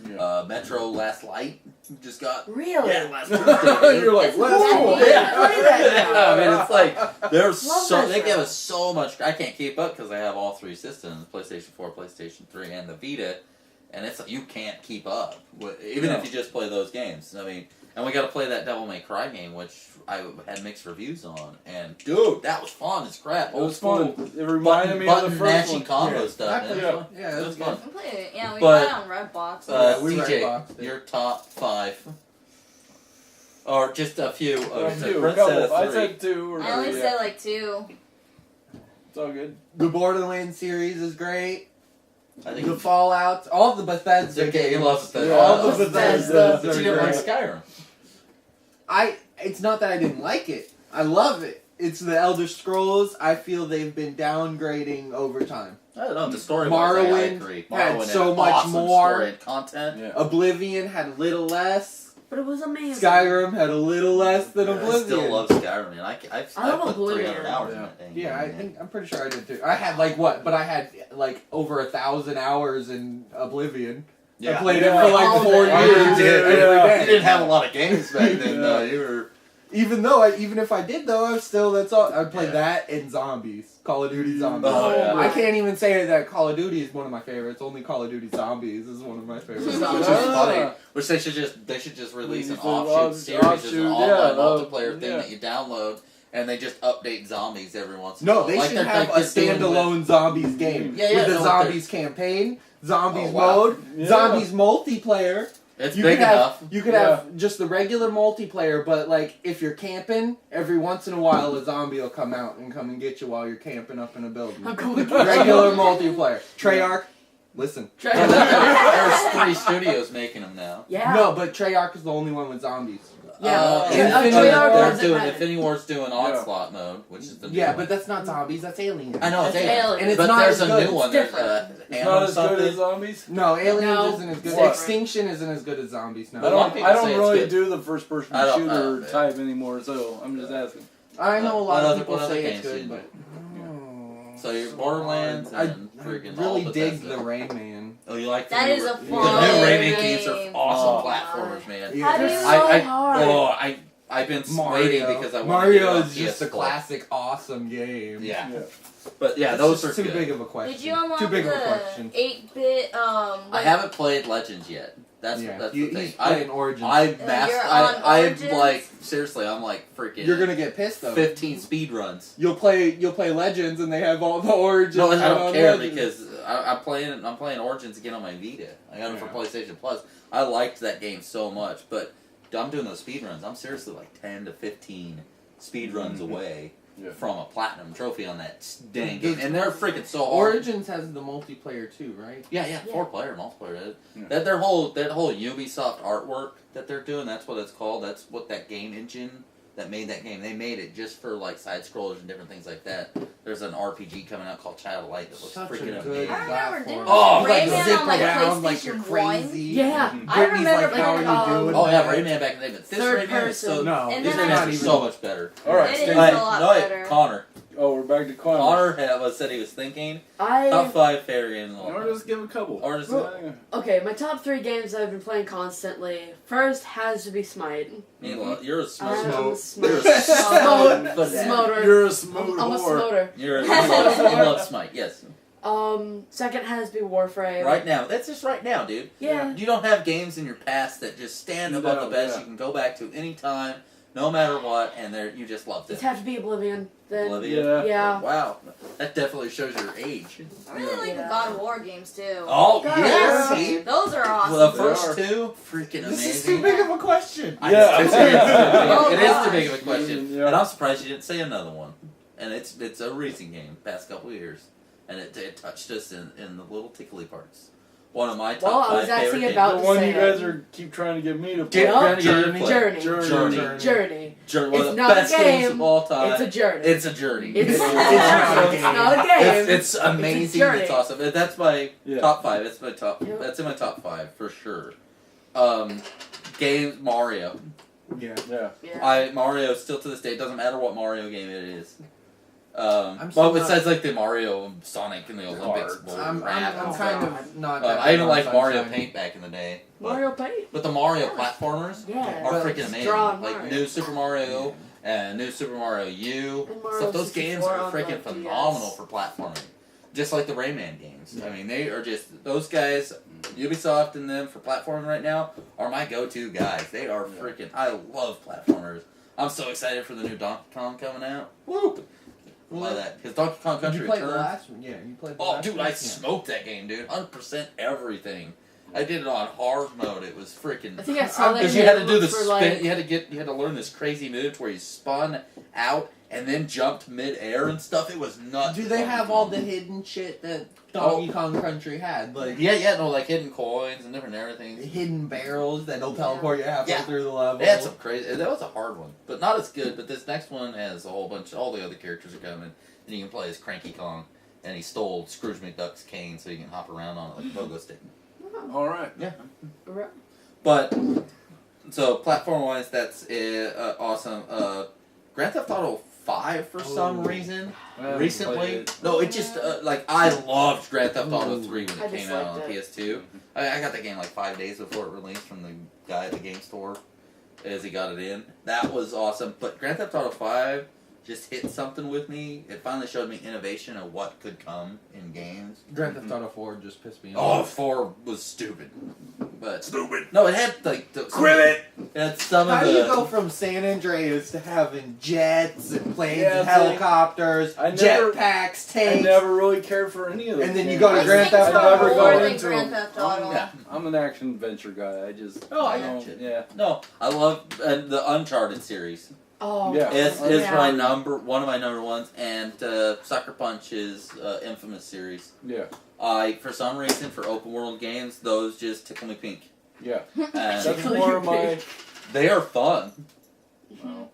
friggin' Metro Last Light just got Really? last Thursday. You're like, It's let's cool. go. Yeah. Play that now. I mean, it's like there's Love so Metro. they give us so much. I can't keep up because I have all 3 systems: PlayStation 4, PlayStation 3, and the Vita. and it's you can't keep up, even if you just play those games. I mean, and we got to play that Devil May Cry game, which I had mixed reviews on, and dude, that was fun as crap. It was fun. It reminded me of the first one. Combo stuff. Yeah, It was fun. We played it. Yeah, we But, played on Redbox. TJ, Redboxed it. your top 5, or just a few. A few, Brent couple. said I 3. said 2 or 3. I only said like 2. It's all good. The Borderlands series is great. I think The Fallout, all the Bethesda okay, games. he loves Bethesda. All the Bethesda. But you didn't like Skyrim. It's not that I didn't like it. I love it. It's the Elder Scrolls. I feel they've been downgrading over time. I don't know, the story Morrowind I agree. had Morrowind so had much awesome more. story and content. Yeah. Oblivion had a little less. But it was amazing. Skyrim had a little less than I Oblivion. still love Skyrim, man. I love put Oblivion. 300 hours in that thing. Yeah, I'm pretty sure I did too. I had but I had like over 1,000 hours in Oblivion. I played it for like 4 Yeah. years. You did. every day. You didn't have a lot of games back then, though. You were... Even if I did though, that's all. I played that and Zombies, Call of Duty Zombies. Oh, yeah. I can't even say that Call of Duty is one of my favorites. Only Call of Duty Zombies is one of my favorites. Which is funny. Which they should just release an Release offshoot an series as an online multiplayer thing yeah. that you download, and they just update zombies every once in No, a while. they Like should they're- have like a they're doing standalone Zombies game Yeah, yeah, with the no, Zombies campaign, Zombies Oh, wow. mode, Yeah. Zombies multiplayer. It's You big could have enough. you could have just the regular multiplayer, but like if you're camping, every once in a while a zombie will come out and come and get you while you're camping up in a building. I'm going to get Regular multiplayer. Treyarch, listen. There's 3 studios making them now. Yeah. No, but Treyarch is the only one with zombies. Yeah. Infinity Treyarch Wars doesn't doing matter. Infinity Wars doing Onslaught mode, which is the new Yeah, one. but that's not zombies. That's aliens. I know it's It's Alien. Alien. And it's but not there's as a good. new one. It's There's different. It's Animal not as good something. as Zombies. No, aliens No. isn't as good. What? Extinction isn't as good as zombies. No. A lot of people I say don't it's really good. do the first person I don't- shooter yeah. type anymore, so I'm just asking. I know a What lot other- of people what other say it's games do good, you but. So you're Borderlands I and freaking all really the dig Bethesda. the Rain Man. Oh, you like the That new, is a the fun new Rayman game. games are awesome Oh. platformers, man. Yeah. How do you They're so I hard? I've been Mario. waiting because I want to Mario get it on is just a PS4. classic, awesome game. Yeah, Yeah. but yeah, It's those just are too good. big of a question. Did you unlock Too big the of a question. 8-bit? I like- haven't played Legends yet. That's Yeah, that's you, the he's thing. I playing Origins. You're on I'm Origins? like seriously, I'm like freaking. You're gonna get pissed though. 15 speed runs. You'll play Legends and they have all the Origins. No, I on don't care Legends. because I'm playing Origins again on my Vita. I got it for Yeah. PlayStation Plus. I liked that game so much, but I'm doing those speed runs. I'm seriously like 10 to 15 speed runs away Yeah. from a platinum trophy on that dang game, and they're freaking so hard. Origins has the multiplayer too, right? Yeah, Yeah. 4-player multiplayer. Yeah. That whole Ubisoft artwork that they're doing. That's what it's called. That's what that game engine that made that game. They made it just for like side scrollers and different things like that. There's an RPG coming out called Child of Light that looks Such freaking a good amazing. I remember, platform. didn't Oh, You, like Rayman zip on, like, around like you're PlayStation crazy. Yeah. Brittany's I remember like, how are playing, you doing? Oh yeah, that? Rayman back in the day, but this Third Rayman is so person. No, And this then Rayman I- is so much better. All right, It is stay- a lot no, wait, better. Connor. Oh, we're back to Connor. Said he was thinking top I 5 fairy games. Or just give a couple. Or just okay. My top 3 games I've been playing constantly. First has to be Smite. you're a smart. I'm a You're a Smite. Smote. Smoter. You're a smooth I'm a whore. smoter. You love Smite, yes. Second has to be Warframe. Right now, that's just right now, dude. Yeah. You don't have games in your past that just stand above the best. Yeah. You can go back to any time, no matter what, and you just loved It's it. have to be Oblivion. Then. Oblivion. Yeah. Yeah. Wow, that definitely shows your age. I really like the Yeah. God of War games too. Oh God, yes, yeah. see? Those are awesome. Well, the first They are. 2, freaking This is too amazing. big of a question. I Yeah. know, it's Oh, it is too gosh. big of a question, Yeah. and I'm surprised you didn't say another one. And it's a recent game, past couple of years, and it touched us in the little tickly parts. One of my top Well, I 5 was actually favorite about The to one say you guys it. are keep trying to get me to Get play. ready to Journey. play. Journey. Journey. Journey. One It's of the not a best games game. of all time. It's a journey. It's a journey. It's not a It's game. not a game. It's amazing. journey. It's awesome. That's my Yeah. top 5. It's my top. Yep. That's in my top 5 for sure. Games Mario. Yeah. Yeah. Mario still to this day, it doesn't matter what Mario game it is. I'm still Well, not- besides like the Mario Sonic and the Olympics. Cards. bull I'm crap and kind stuff. of not. that I big even on like Mario Sunshine. Paint back in the day. Mario Paint. But the Mario Yeah. platformers Yeah. are But freaking it's amazing. drawn Like Mario. New Super Mario and New Super Mario U. And Mario Stuff. Those games 64 are on the freaking DS. phenomenal for platforming. Just like the Rayman games. I mean, they are just those guys. Ubisoft and them for platforming right now are my go-to guys. They are freaking. I love platformers. I'm so excited for the new Donkey Kong coming out. Woo! Play that because Donkey Kong Country Did you play the Returns. last one? Yeah, you played the Oh, last dude, one? I smoked that game, dude. 100% everything. I did it on hard mode. It was freaking. I think I saw that. Because you had to do the for, spin. like, You had to learn this crazy move to where you spun out and then jumped mid-air and stuff. It was nuts. Do they have all the hidden shit that Donkey Kong Country had? Like like hidden coins and different everything. hidden barrels that'll teleport you halfway Yeah. through the level. They had some crazy. That was a hard one, but not as good. But this next one has a whole bunch. All the other characters are coming, and you can play as Cranky Kong. And he stole Scrooge McDuck's cane, so you can hop around on it like a pogo stick. All right. Yeah. But so platform-wise, that's awesome. Grand Theft Auto 5 for some reason recently. No, it just I loved Grand Theft Auto 3 when it came out on PS2. I got the game like 5 days before it released from the guy at the game store as he got it in. That was awesome. But Grand Theft Auto 5 just hit something with me. It finally showed me innovation of what could come in games. Grand Theft Auto 4 just pissed me Oh, off. 4 was stupid. But Stupid. no, it had like Quit it had some How of do the you go from San Andreas to having jets and planes Yeah, and see, helicopters, I never- jetpacks, I tanks? never really cared for any of them. And then you go to I Grand think Theft so, I never Auto. more got than into Grand them. Theft Auto. Yeah. I'm an action adventure guy. I just I don't- got you. Yeah. No, I love the Uncharted series. Oh, Yeah. It's yeah. my one of my number ones, and Sucker Punch is Infamous series. Yeah. For some reason, for open world games, those just tickle me pink. Yeah. And That's more of my. they are fun.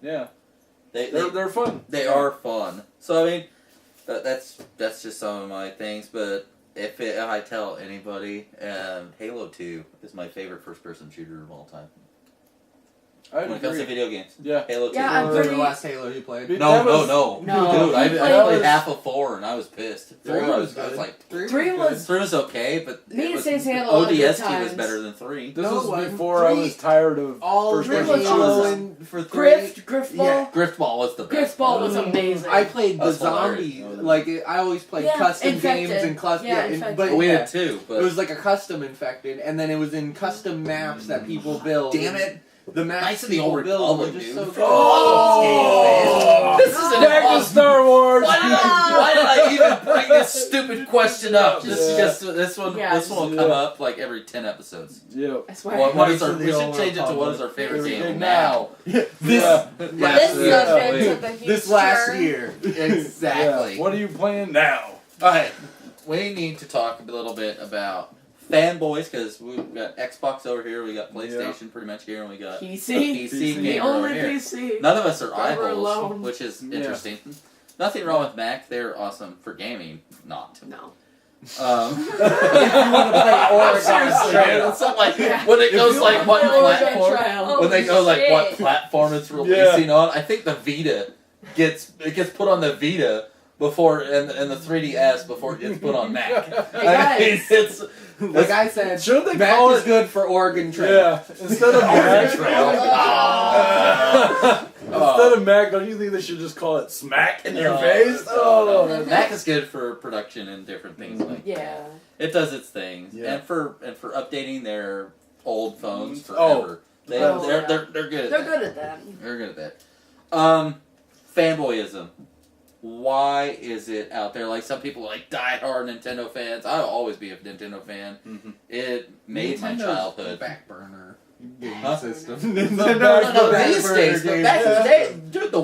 Yeah. They're They're fun. They are fun. So I mean, that's just some of my things. But if I tell anybody, Halo 2 is my favorite first-person shooter of all time. I When it comes to agree. video games, Yeah. Halo 2. Yeah, I'm Was that pretty- the last Halo you played? Dude, No, that no, was- no, No. dude! I He played played- half of 4 and I was pissed. 4 3 I was was good. like, 3 was 3 was okay, but Me it and was, Stacey had a lot of good ODST was times. better than 3. This No, it was wasn't. before I 3 was tired of all first three person was shooters. awesome. for 3. Grift Yeah. Ball. Griftball was the best. Griftball was amazing. I played the That's zombie. hilarious. Like I always played Yeah, custom Infected. games and custom. Yeah, and- Infected. but But we yeah, did too. But it was like a custom infected, and then it was in custom maps that people build. damn it! The maps Knights of the people Old build were Republic, just dude. so good. Oh! This is an Back to impossible. Star Wars. Why did I even bring this stupid question up? Yeah. Just this one. Yeah. This one will come up like every 10 episodes. Yeah. I swear. What is Knights our? of the We should Old change it to what is our Republic. favorite Favorite game game now? This Yeah. This Yeah. subject took a huge this last turn. year. Exactly. Yeah. What are you playing now? All right, we need to talk a little bit about fanboys because we've got Xbox over here, we got PlayStation pretty much here, and we got PC. a PC The The gamer over only here. PC. None of us are eye We're holes, alone. which is Yeah. interesting. Nothing wrong with Mac; they're awesome for gaming. Not. No. If you want to play Oregon Seriously, Trail. it's not like Yeah. when it If goes you like what Oregon platform. Trail. When they go like what shit. platform it's releasing on, I think the Vita gets put on the Vita before and the 3DS before it gets put on Mac. I mean, guys. it's Like I said, Should they Mac call is it? good for Oregon Trail. Yeah. Instead of Mac. Oh. Instead of Mac, don't you think they should just call it Smack in your No. face? Oh. Mac is good for production and different things like Yeah. that. It does its things, Yeah. and for updating their old phones Oh. forever. They're yeah. good at They're that. good at that. They're good at that. Fanboyism. Why is it out there? Like some people are like die-hard Nintendo fans. I'll always be a Nintendo fan. Mhm. It made my Nintendo's childhood. back burner game Huh? system. No, Nintendo's no, the back these burner days, game back in the system. day, dude, the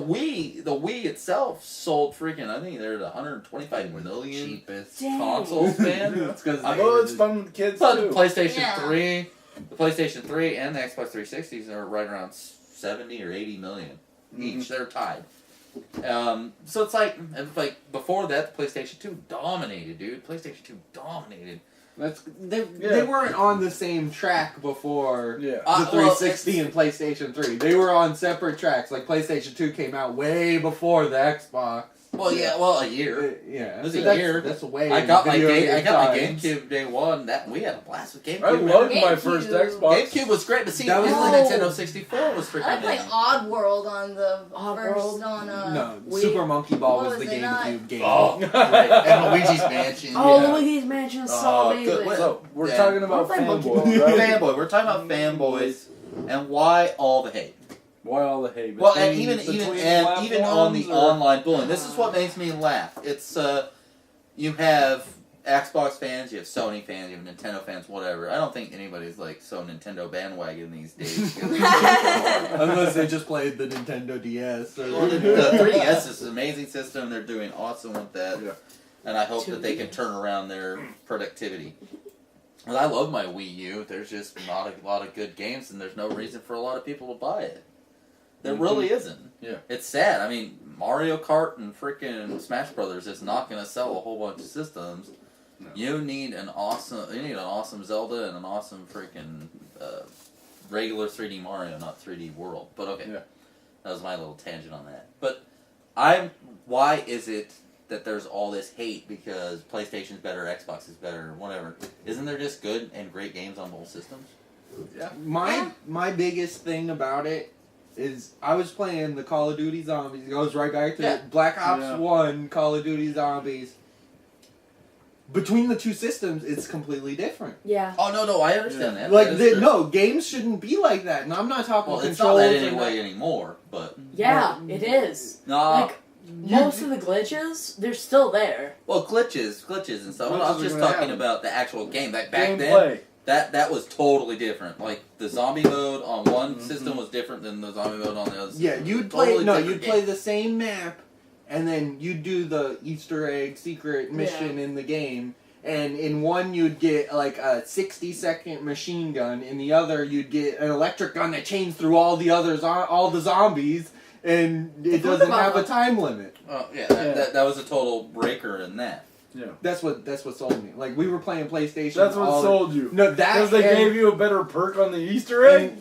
Wii itself sold freaking, I think they're 125 million Cheapest. Dang. consoles, man. It's because Well, it's fun with kids But the too. PlayStation Yeah. 3, the PlayStation 3 and the Xbox 360s are right around 70 or 80 million each. They're tied. So it's like before that, the PlayStation 2 dominated, dude. PlayStation 2 dominated. They weren't on the same track before Yeah. the 360 and PlayStation 3. They were on separate tracks. Like PlayStation 2 came out way before the Xbox. Well, yeah, a year. Yeah, It was a that's, year. That's way. I got my times. GameCube day one. We had a blast with GameCube. I loved my GameCube. first Xbox. GameCube was great, but see, That was the like- Nintendo 64 was freaking. I like playing Oddworld on the Oddworld? first on No, Wii. Super Monkey Ball What was the was it not? GameCube game. Oh, right. And Luigi's Mansion. Oh, yeah. Luigi's Mansion is so Oh, amazing. good. So we're Yeah. talking about I like Monkey fanboys, right? Fanboy. We're talking about fanboys and why all the hate. Why all the hate? Well, and Between- even between on the platforms, or- online bullying, this is what makes me laugh. It's you have Xbox fans, you have Sony fans, you have Nintendo fans, whatever. I don't think anybody's like so Nintendo bandwagon these days. Unless they just played the Nintendo DS. Or Well, the 3DS is an amazing system. They're doing awesome with that, Yeah. and I hope that they can turn around their productivity. And I love my Wii U. There's just not a lot of good games, and there's no reason for a lot of people to buy it. There really isn't. Yeah. It's sad. I mean, Mario Kart and freaking Smash Brothers is not going to sell a whole bunch of systems. No. You need an awesome Zelda and an awesome freaking regular 3D Mario, not 3D World. But okay, Yeah. that was my little tangent on that. But why is it that there's all this hate because PlayStation's better, Xbox is better, whatever? Isn't there just good and great games on both systems? My biggest thing about it is I was playing the Call of Duty Zombies. It goes right back to Yeah. Black Ops Yeah. 1, Call of Duty Zombies. Between the two systems, it's completely different. Yeah. Oh no, I understand that. Like, That is true. no, games shouldn't be like that. And I'm not talking Well, it's not controls. that and anyway anymore, but Yeah, it is. no. Like, most of the glitches, they're still there. Well, glitches and stuff. I was Glitches just are gonna talking happen. about the actual game. Back then, Gameplay. that was totally different. Like the zombie mode on one system was different than the zombie mode on the other. Yeah, system. you'd play Totally you'd different play game. the same map, and then you'd do the Easter egg secret mission in the game. And in one you'd get like a 60-second machine gun, in the other you'd get an electric gun that chains through all the zombies, and it doesn't have a time limit. Oh yeah, that was a total breaker in that. Yeah. That's what sold me. Like we were playing PlayStation. That's what sold you. No, that Because they and- gave you a better perk on the Easter egg?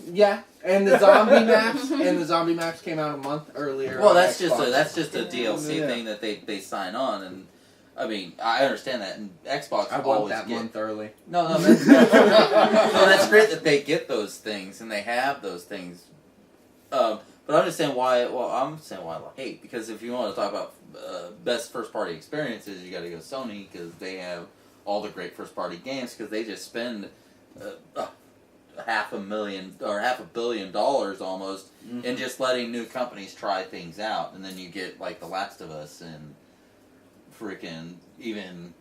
and the zombie maps came out a month earlier. Well, on that's Xbox. just a DLC Yeah. thing that they sign on, and I mean I understand that. And Xbox I want always that get month early. no, that's no, that's great that they get those things and they have those things. But I'm just saying why. Well, I'm saying why I hate, because if you want to talk about best first party experiences, you got to go Sony, because they have all the great first party games, because they just spend $500,000 or $500 million almost in just letting new companies try things out, and then you get like The Last of Us and freaking even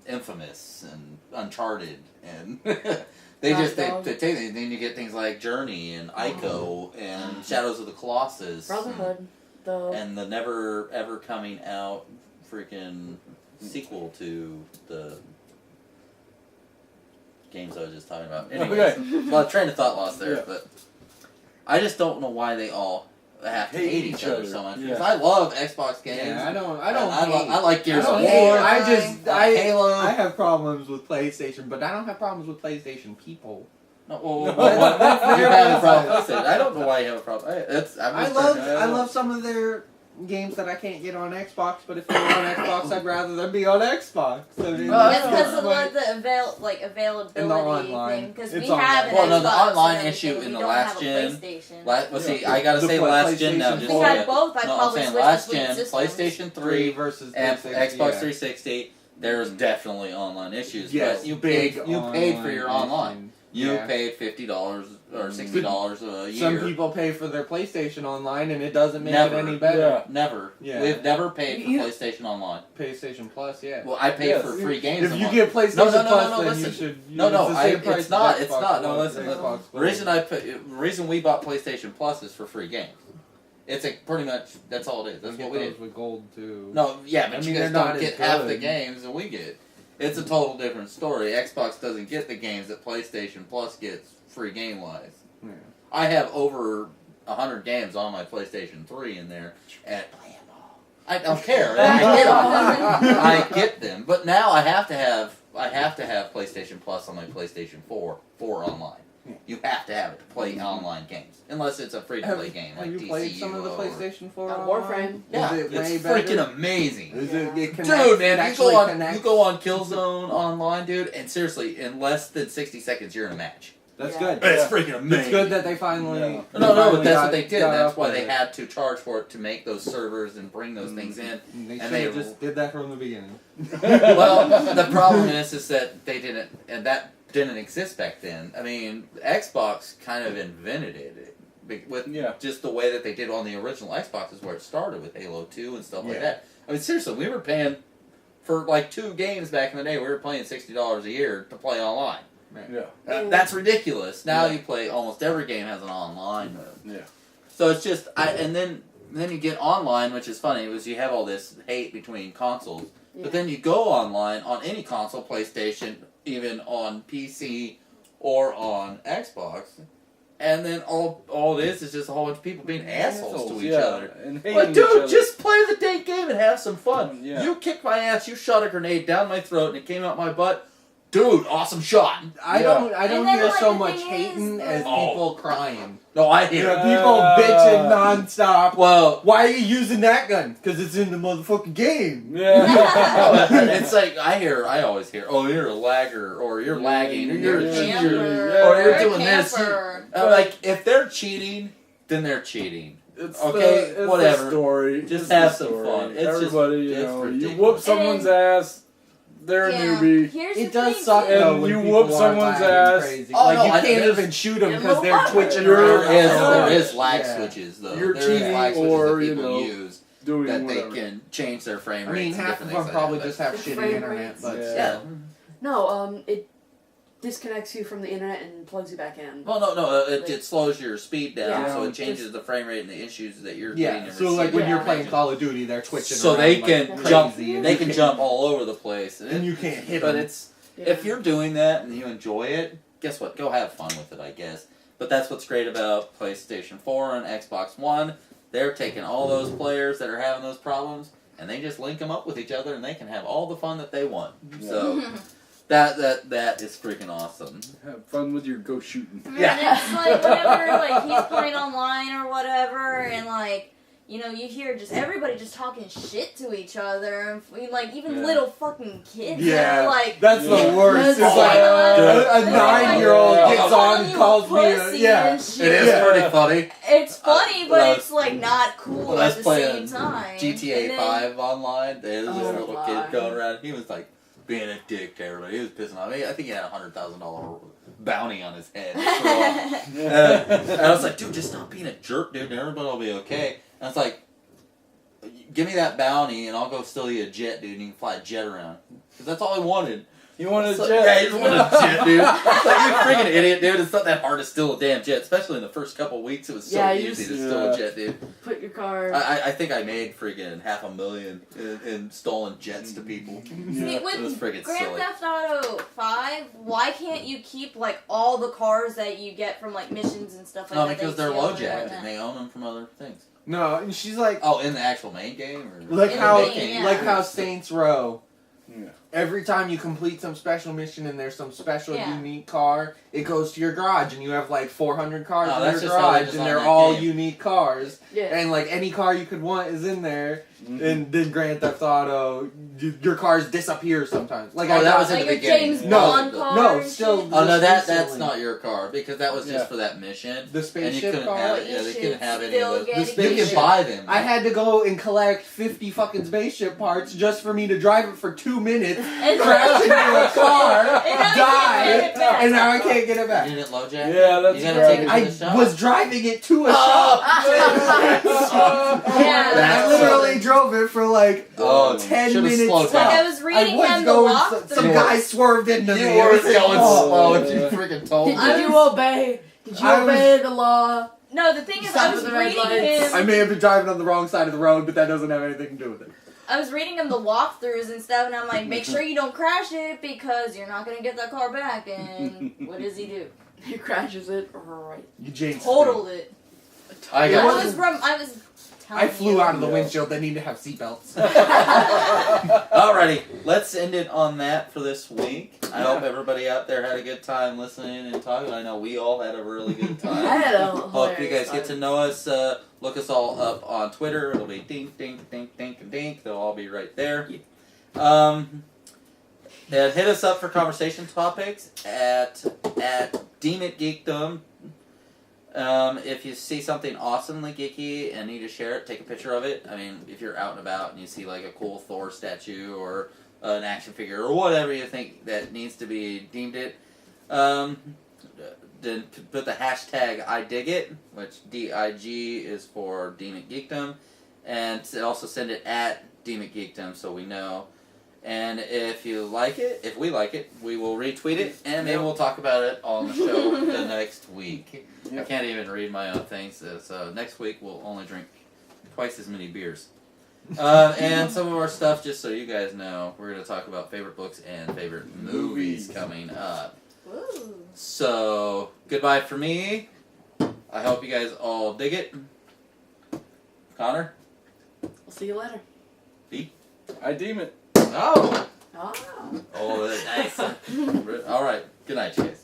Infamous and Uncharted and. They take it. Then you get things like Journey and Ico and Shadows of the Colossus. Brotherhood, though. And the never ever coming out freaking sequel to the games I was just talking about. Anyways, well, train of thought lost there, but I just don't know why they all have to hate each other so much. Because I love Xbox games. Yeah, I like Gears of War. Halo. I have problems with PlayStation, but I don't have problems with PlayStation people. No, you have a problem with it. I don't know why you have a problem. I love some of their games that I can't get on Xbox, but if they're on Xbox, I'd rather them be on Xbox. I mean, That's because of the availability And the online. thing. Because It's we have an online. Well, no, the Xbox online and issue everything. in We the don't last have a gen- PlayStation. Well, see, I gotta say the last gen now. PlayStation Just If we had both, I'd no, I'm probably saying switch last between gen, systems. PlayStation 3 3 versus and 360, Xbox yeah. 360. There's definitely online issues. Yes, but you big paid for your online. issues. You Yeah. paid $50 or $60 a year. Some people pay for their PlayStation Online, and it doesn't make Never. it any better. Yeah. Never. Yeah. We've never paid for You- PlayStation Online. PlayStation Plus, yeah. Well, I paid Yes. for free games. If you online. get PlayStation No, Plus, then listen. you should. No, it's the same price it's as not. Xbox It's not. No, One, listen. Xbox The One. reason we bought PlayStation Plus is for free games. It's pretty much that's all it is. That's You what get we those did. with gold too. No, yeah, but I you mean, guys they're don't not get as half the good. games that we get. It's a total different story. Xbox doesn't get the games that PlayStation Plus gets free game wise. Yeah. I have over 100 games on my PlayStation 3 in there, and play them all. I don't care. I get them, but now I have to have PlayStation Plus on my PlayStation 4 online. You have to have it to play online games, unless it's a free-to-play game like Have you played some of the DCU or- PlayStation 4 Warframe. Yeah, Is it way it's better? freaking amazing. Is Yeah. it connects, Dude, man, it you actually go on connects? Killzone online, dude, and seriously, in less than 60 seconds, you're in a match. That's Yeah. good. It's freaking amazing. It's good that they finally. Yeah. they No, finally but that's got- what they did. got That's up why with they it. had to charge for it to make those servers and bring those things in. They and should they- have just did that from the beginning. Well, the problem is that they didn't, and that didn't exist back then. I mean, Xbox kind of invented it with just the way that they did on the original Xbox is where it started with Halo 2 and stuff like Yeah. that. I mean, seriously, we were paying for like 2 games back in the day. We were paying $60 a year to play online. Yeah. That's ridiculous. Now Yeah. you play almost every game has an online mode. Yeah. So it's just and then you get online, which is funny, was you have all this hate between consoles. Yeah. But then you go online on any console, PlayStation, even on PC or on Xbox, and then all it is just a whole bunch of people being assholes to each other. And hating Like, each dude, other. just play the dang game and have some fun. Yeah. You kicked my ass, you shot a grenade down my throat, and it came out my butt. Dude, awesome shot. I Yeah. don't And then, hear like, so the much thing hating is, as Oh. people crying. No, I hear it. People bitching nonstop. Well, Why are you using that gun? Because it's in the motherfucking game. Yeah. it's like I always hear, oh, you're a lagger, or you're lagging, or you're a Yeah. cheater, Yeah. or you're Or a doing this. camper. Like, if they're cheating, then they're cheating. It's Okay, it's whatever. The story. Just It's have the some story. fun. It's just- Everybody, you it's know, you ridiculous. whoop someone's ass, they're a newbie. Here's It the does thing, suck too. though And when you people whoop are someone's lagging ass. Crazy. Oh, like no, you I- can't there's- even shoot them Yeah, because they're well, twitching you're- around. There is Yeah. lag Yeah. switches, though. You're there is cheating lag switches or, that you people know, use Doing that they whatever. can change their frame I rates. mean, and half of different them things probably like just that. have The shitty frame internet, rates. but Yeah. Yeah. No, it disconnects you from the internet and plugs you back in. Well, no, it slows your speed down, Yeah. so it changes the frame rate and the issues that you're yeah. getting. and So like when receiving. you're Yeah. playing Call of Duty, they're twitching. So around they like can crazy, jump. and They you can can't- jump all over the place, and you can't hit But them. it's if you're doing that and you enjoy it, guess what? Go have fun with it, I guess. But that's what's great about PlayStation 4 and Xbox One. They're taking all those players that are having those problems and they just link them up with each other and they can have all the fun that they want. So that is freaking awesome. Have fun with your go shooting. Yeah. And it's like whenever like he's playing online or whatever, and like you know you hear just everybody just talking shit to each other, and like even Yeah. little fucking kids. Yeah, they're like that's Yeah. the worst. It's That's like like- a 9-year-old Yeah. gets on and calls me a Pussy yeah. and shit. It is Yeah. pretty funny. It's funny, when but I it's like not cool When I at was the playing same time. GTA And then- 5 online, there's this Oh little my. kid going around. He was like being a dick to everybody. He was pissing off me. I think he had a $100,000 bounty on his head. And I was like, dude, just stop being a jerk, dude, and everybody will be okay. And I was like, give me that bounty and I'll go steal you a jet, dude, and you can fly a jet around. Because that's all I wanted. You want a So- jet? Yeah, you just want a jet, dude. It's like, you freaking idiot, dude. It's not that hard to steal a damn jet, especially in the first couple weeks. It was so Yeah, you easy to just- steal a Yeah. jet, dude. Put your car. I think I made freaking $500,000 in stolen jets to people. See, It was with friggin' Grand silly. Theft Auto 5, why can't you keep like all the cars that you get from like missions and stuff like No, that? because they they're steal low and jacked whatnot? and they own them from other things. No, and she's like Oh, in the actual main game? Or like In the how main, yeah. like how Saints Row. Yeah. Every time you complete some special mission and there's some special Yeah. unique car, it goes to your garage and you have like 400 cars Oh, in that's your just how they garage and design they're that all game. unique cars. yeah. And like any car you could want is in there. Mhm. And then Grand Theft Auto, your cars disappear sometimes. Like Oh, I that got, was in Like the your beginning. James No, Bond no, car. no, and still- shit? Oh, no, that's recently. not your car because that was just Yeah. for that mission. the And you spaceship couldn't car. have But it. you Yeah, they should couldn't have any still of get those. it. You can spaceship. buy them. I had to go and collect 50 fucking spaceship parts just for me to drive it for 2 minutes, And crash into a car, And now you die, can't get it back. and now I can't get it You back. didn't low jack? Yeah, that's You gotta right. take it to I the shop. was driving it to a Oh, shop. Yeah. I That's literally drove it for like Oh, 10 should've minutes. slowed Like I down. was reading was him the going. walkthrough. Some guy swerved into You me. were It was like, going oh. slow and you freaking told Did me. you obey? Did you I was- obey the law? No, the thing is, Stop I was at the red reading lights. I him. may have been driving on the wrong side of the road, but that doesn't have anything to do with it. I was reading him the walkthroughs and stuff, and I'm like, make sure you don't crash it because you're not gonna get that car back. And what does he do? He crashes it right. You jinxed Totaled it. I It got I you. was telling I flew you. out of the Yeah. windshield. They need to have seatbelts. Alrighty, let's end it on that for this week. I hope everybody out there had a good time listening and talking. I know we all had a really good I time. had a Hope you guys hilarious get to time. know us. Look us all up on Twitter. It'll be dink, dink, dink, dink, and dink. They'll all be right there. And hit us up for conversation topics at Deem Geekdom. If you see something awesomely geeky and need to share it, take a picture of it. I mean, if you're out and about and you see like a cool Thor statue or an action figure or whatever you think that needs to be deemed it, then put the hashtag #IDigIt, which D.I.G is for Deem It Geekdom, and also send it at Deem It Geekdom so we know. And if you like it, if we like it, we will retweet it, and maybe we'll talk about it on the show the next week. I can't even read my own things, so next week we'll only drink twice as many beers. And some of our stuff, just so you guys know, we're going to talk about favorite books and favorite movies coming up. Ooh. So, goodbye for me. I hope you guys all dig it. Connor? We'll see you later. I deem it. Oh! Ah. Oh, that's nice. All right. Good night, you guys.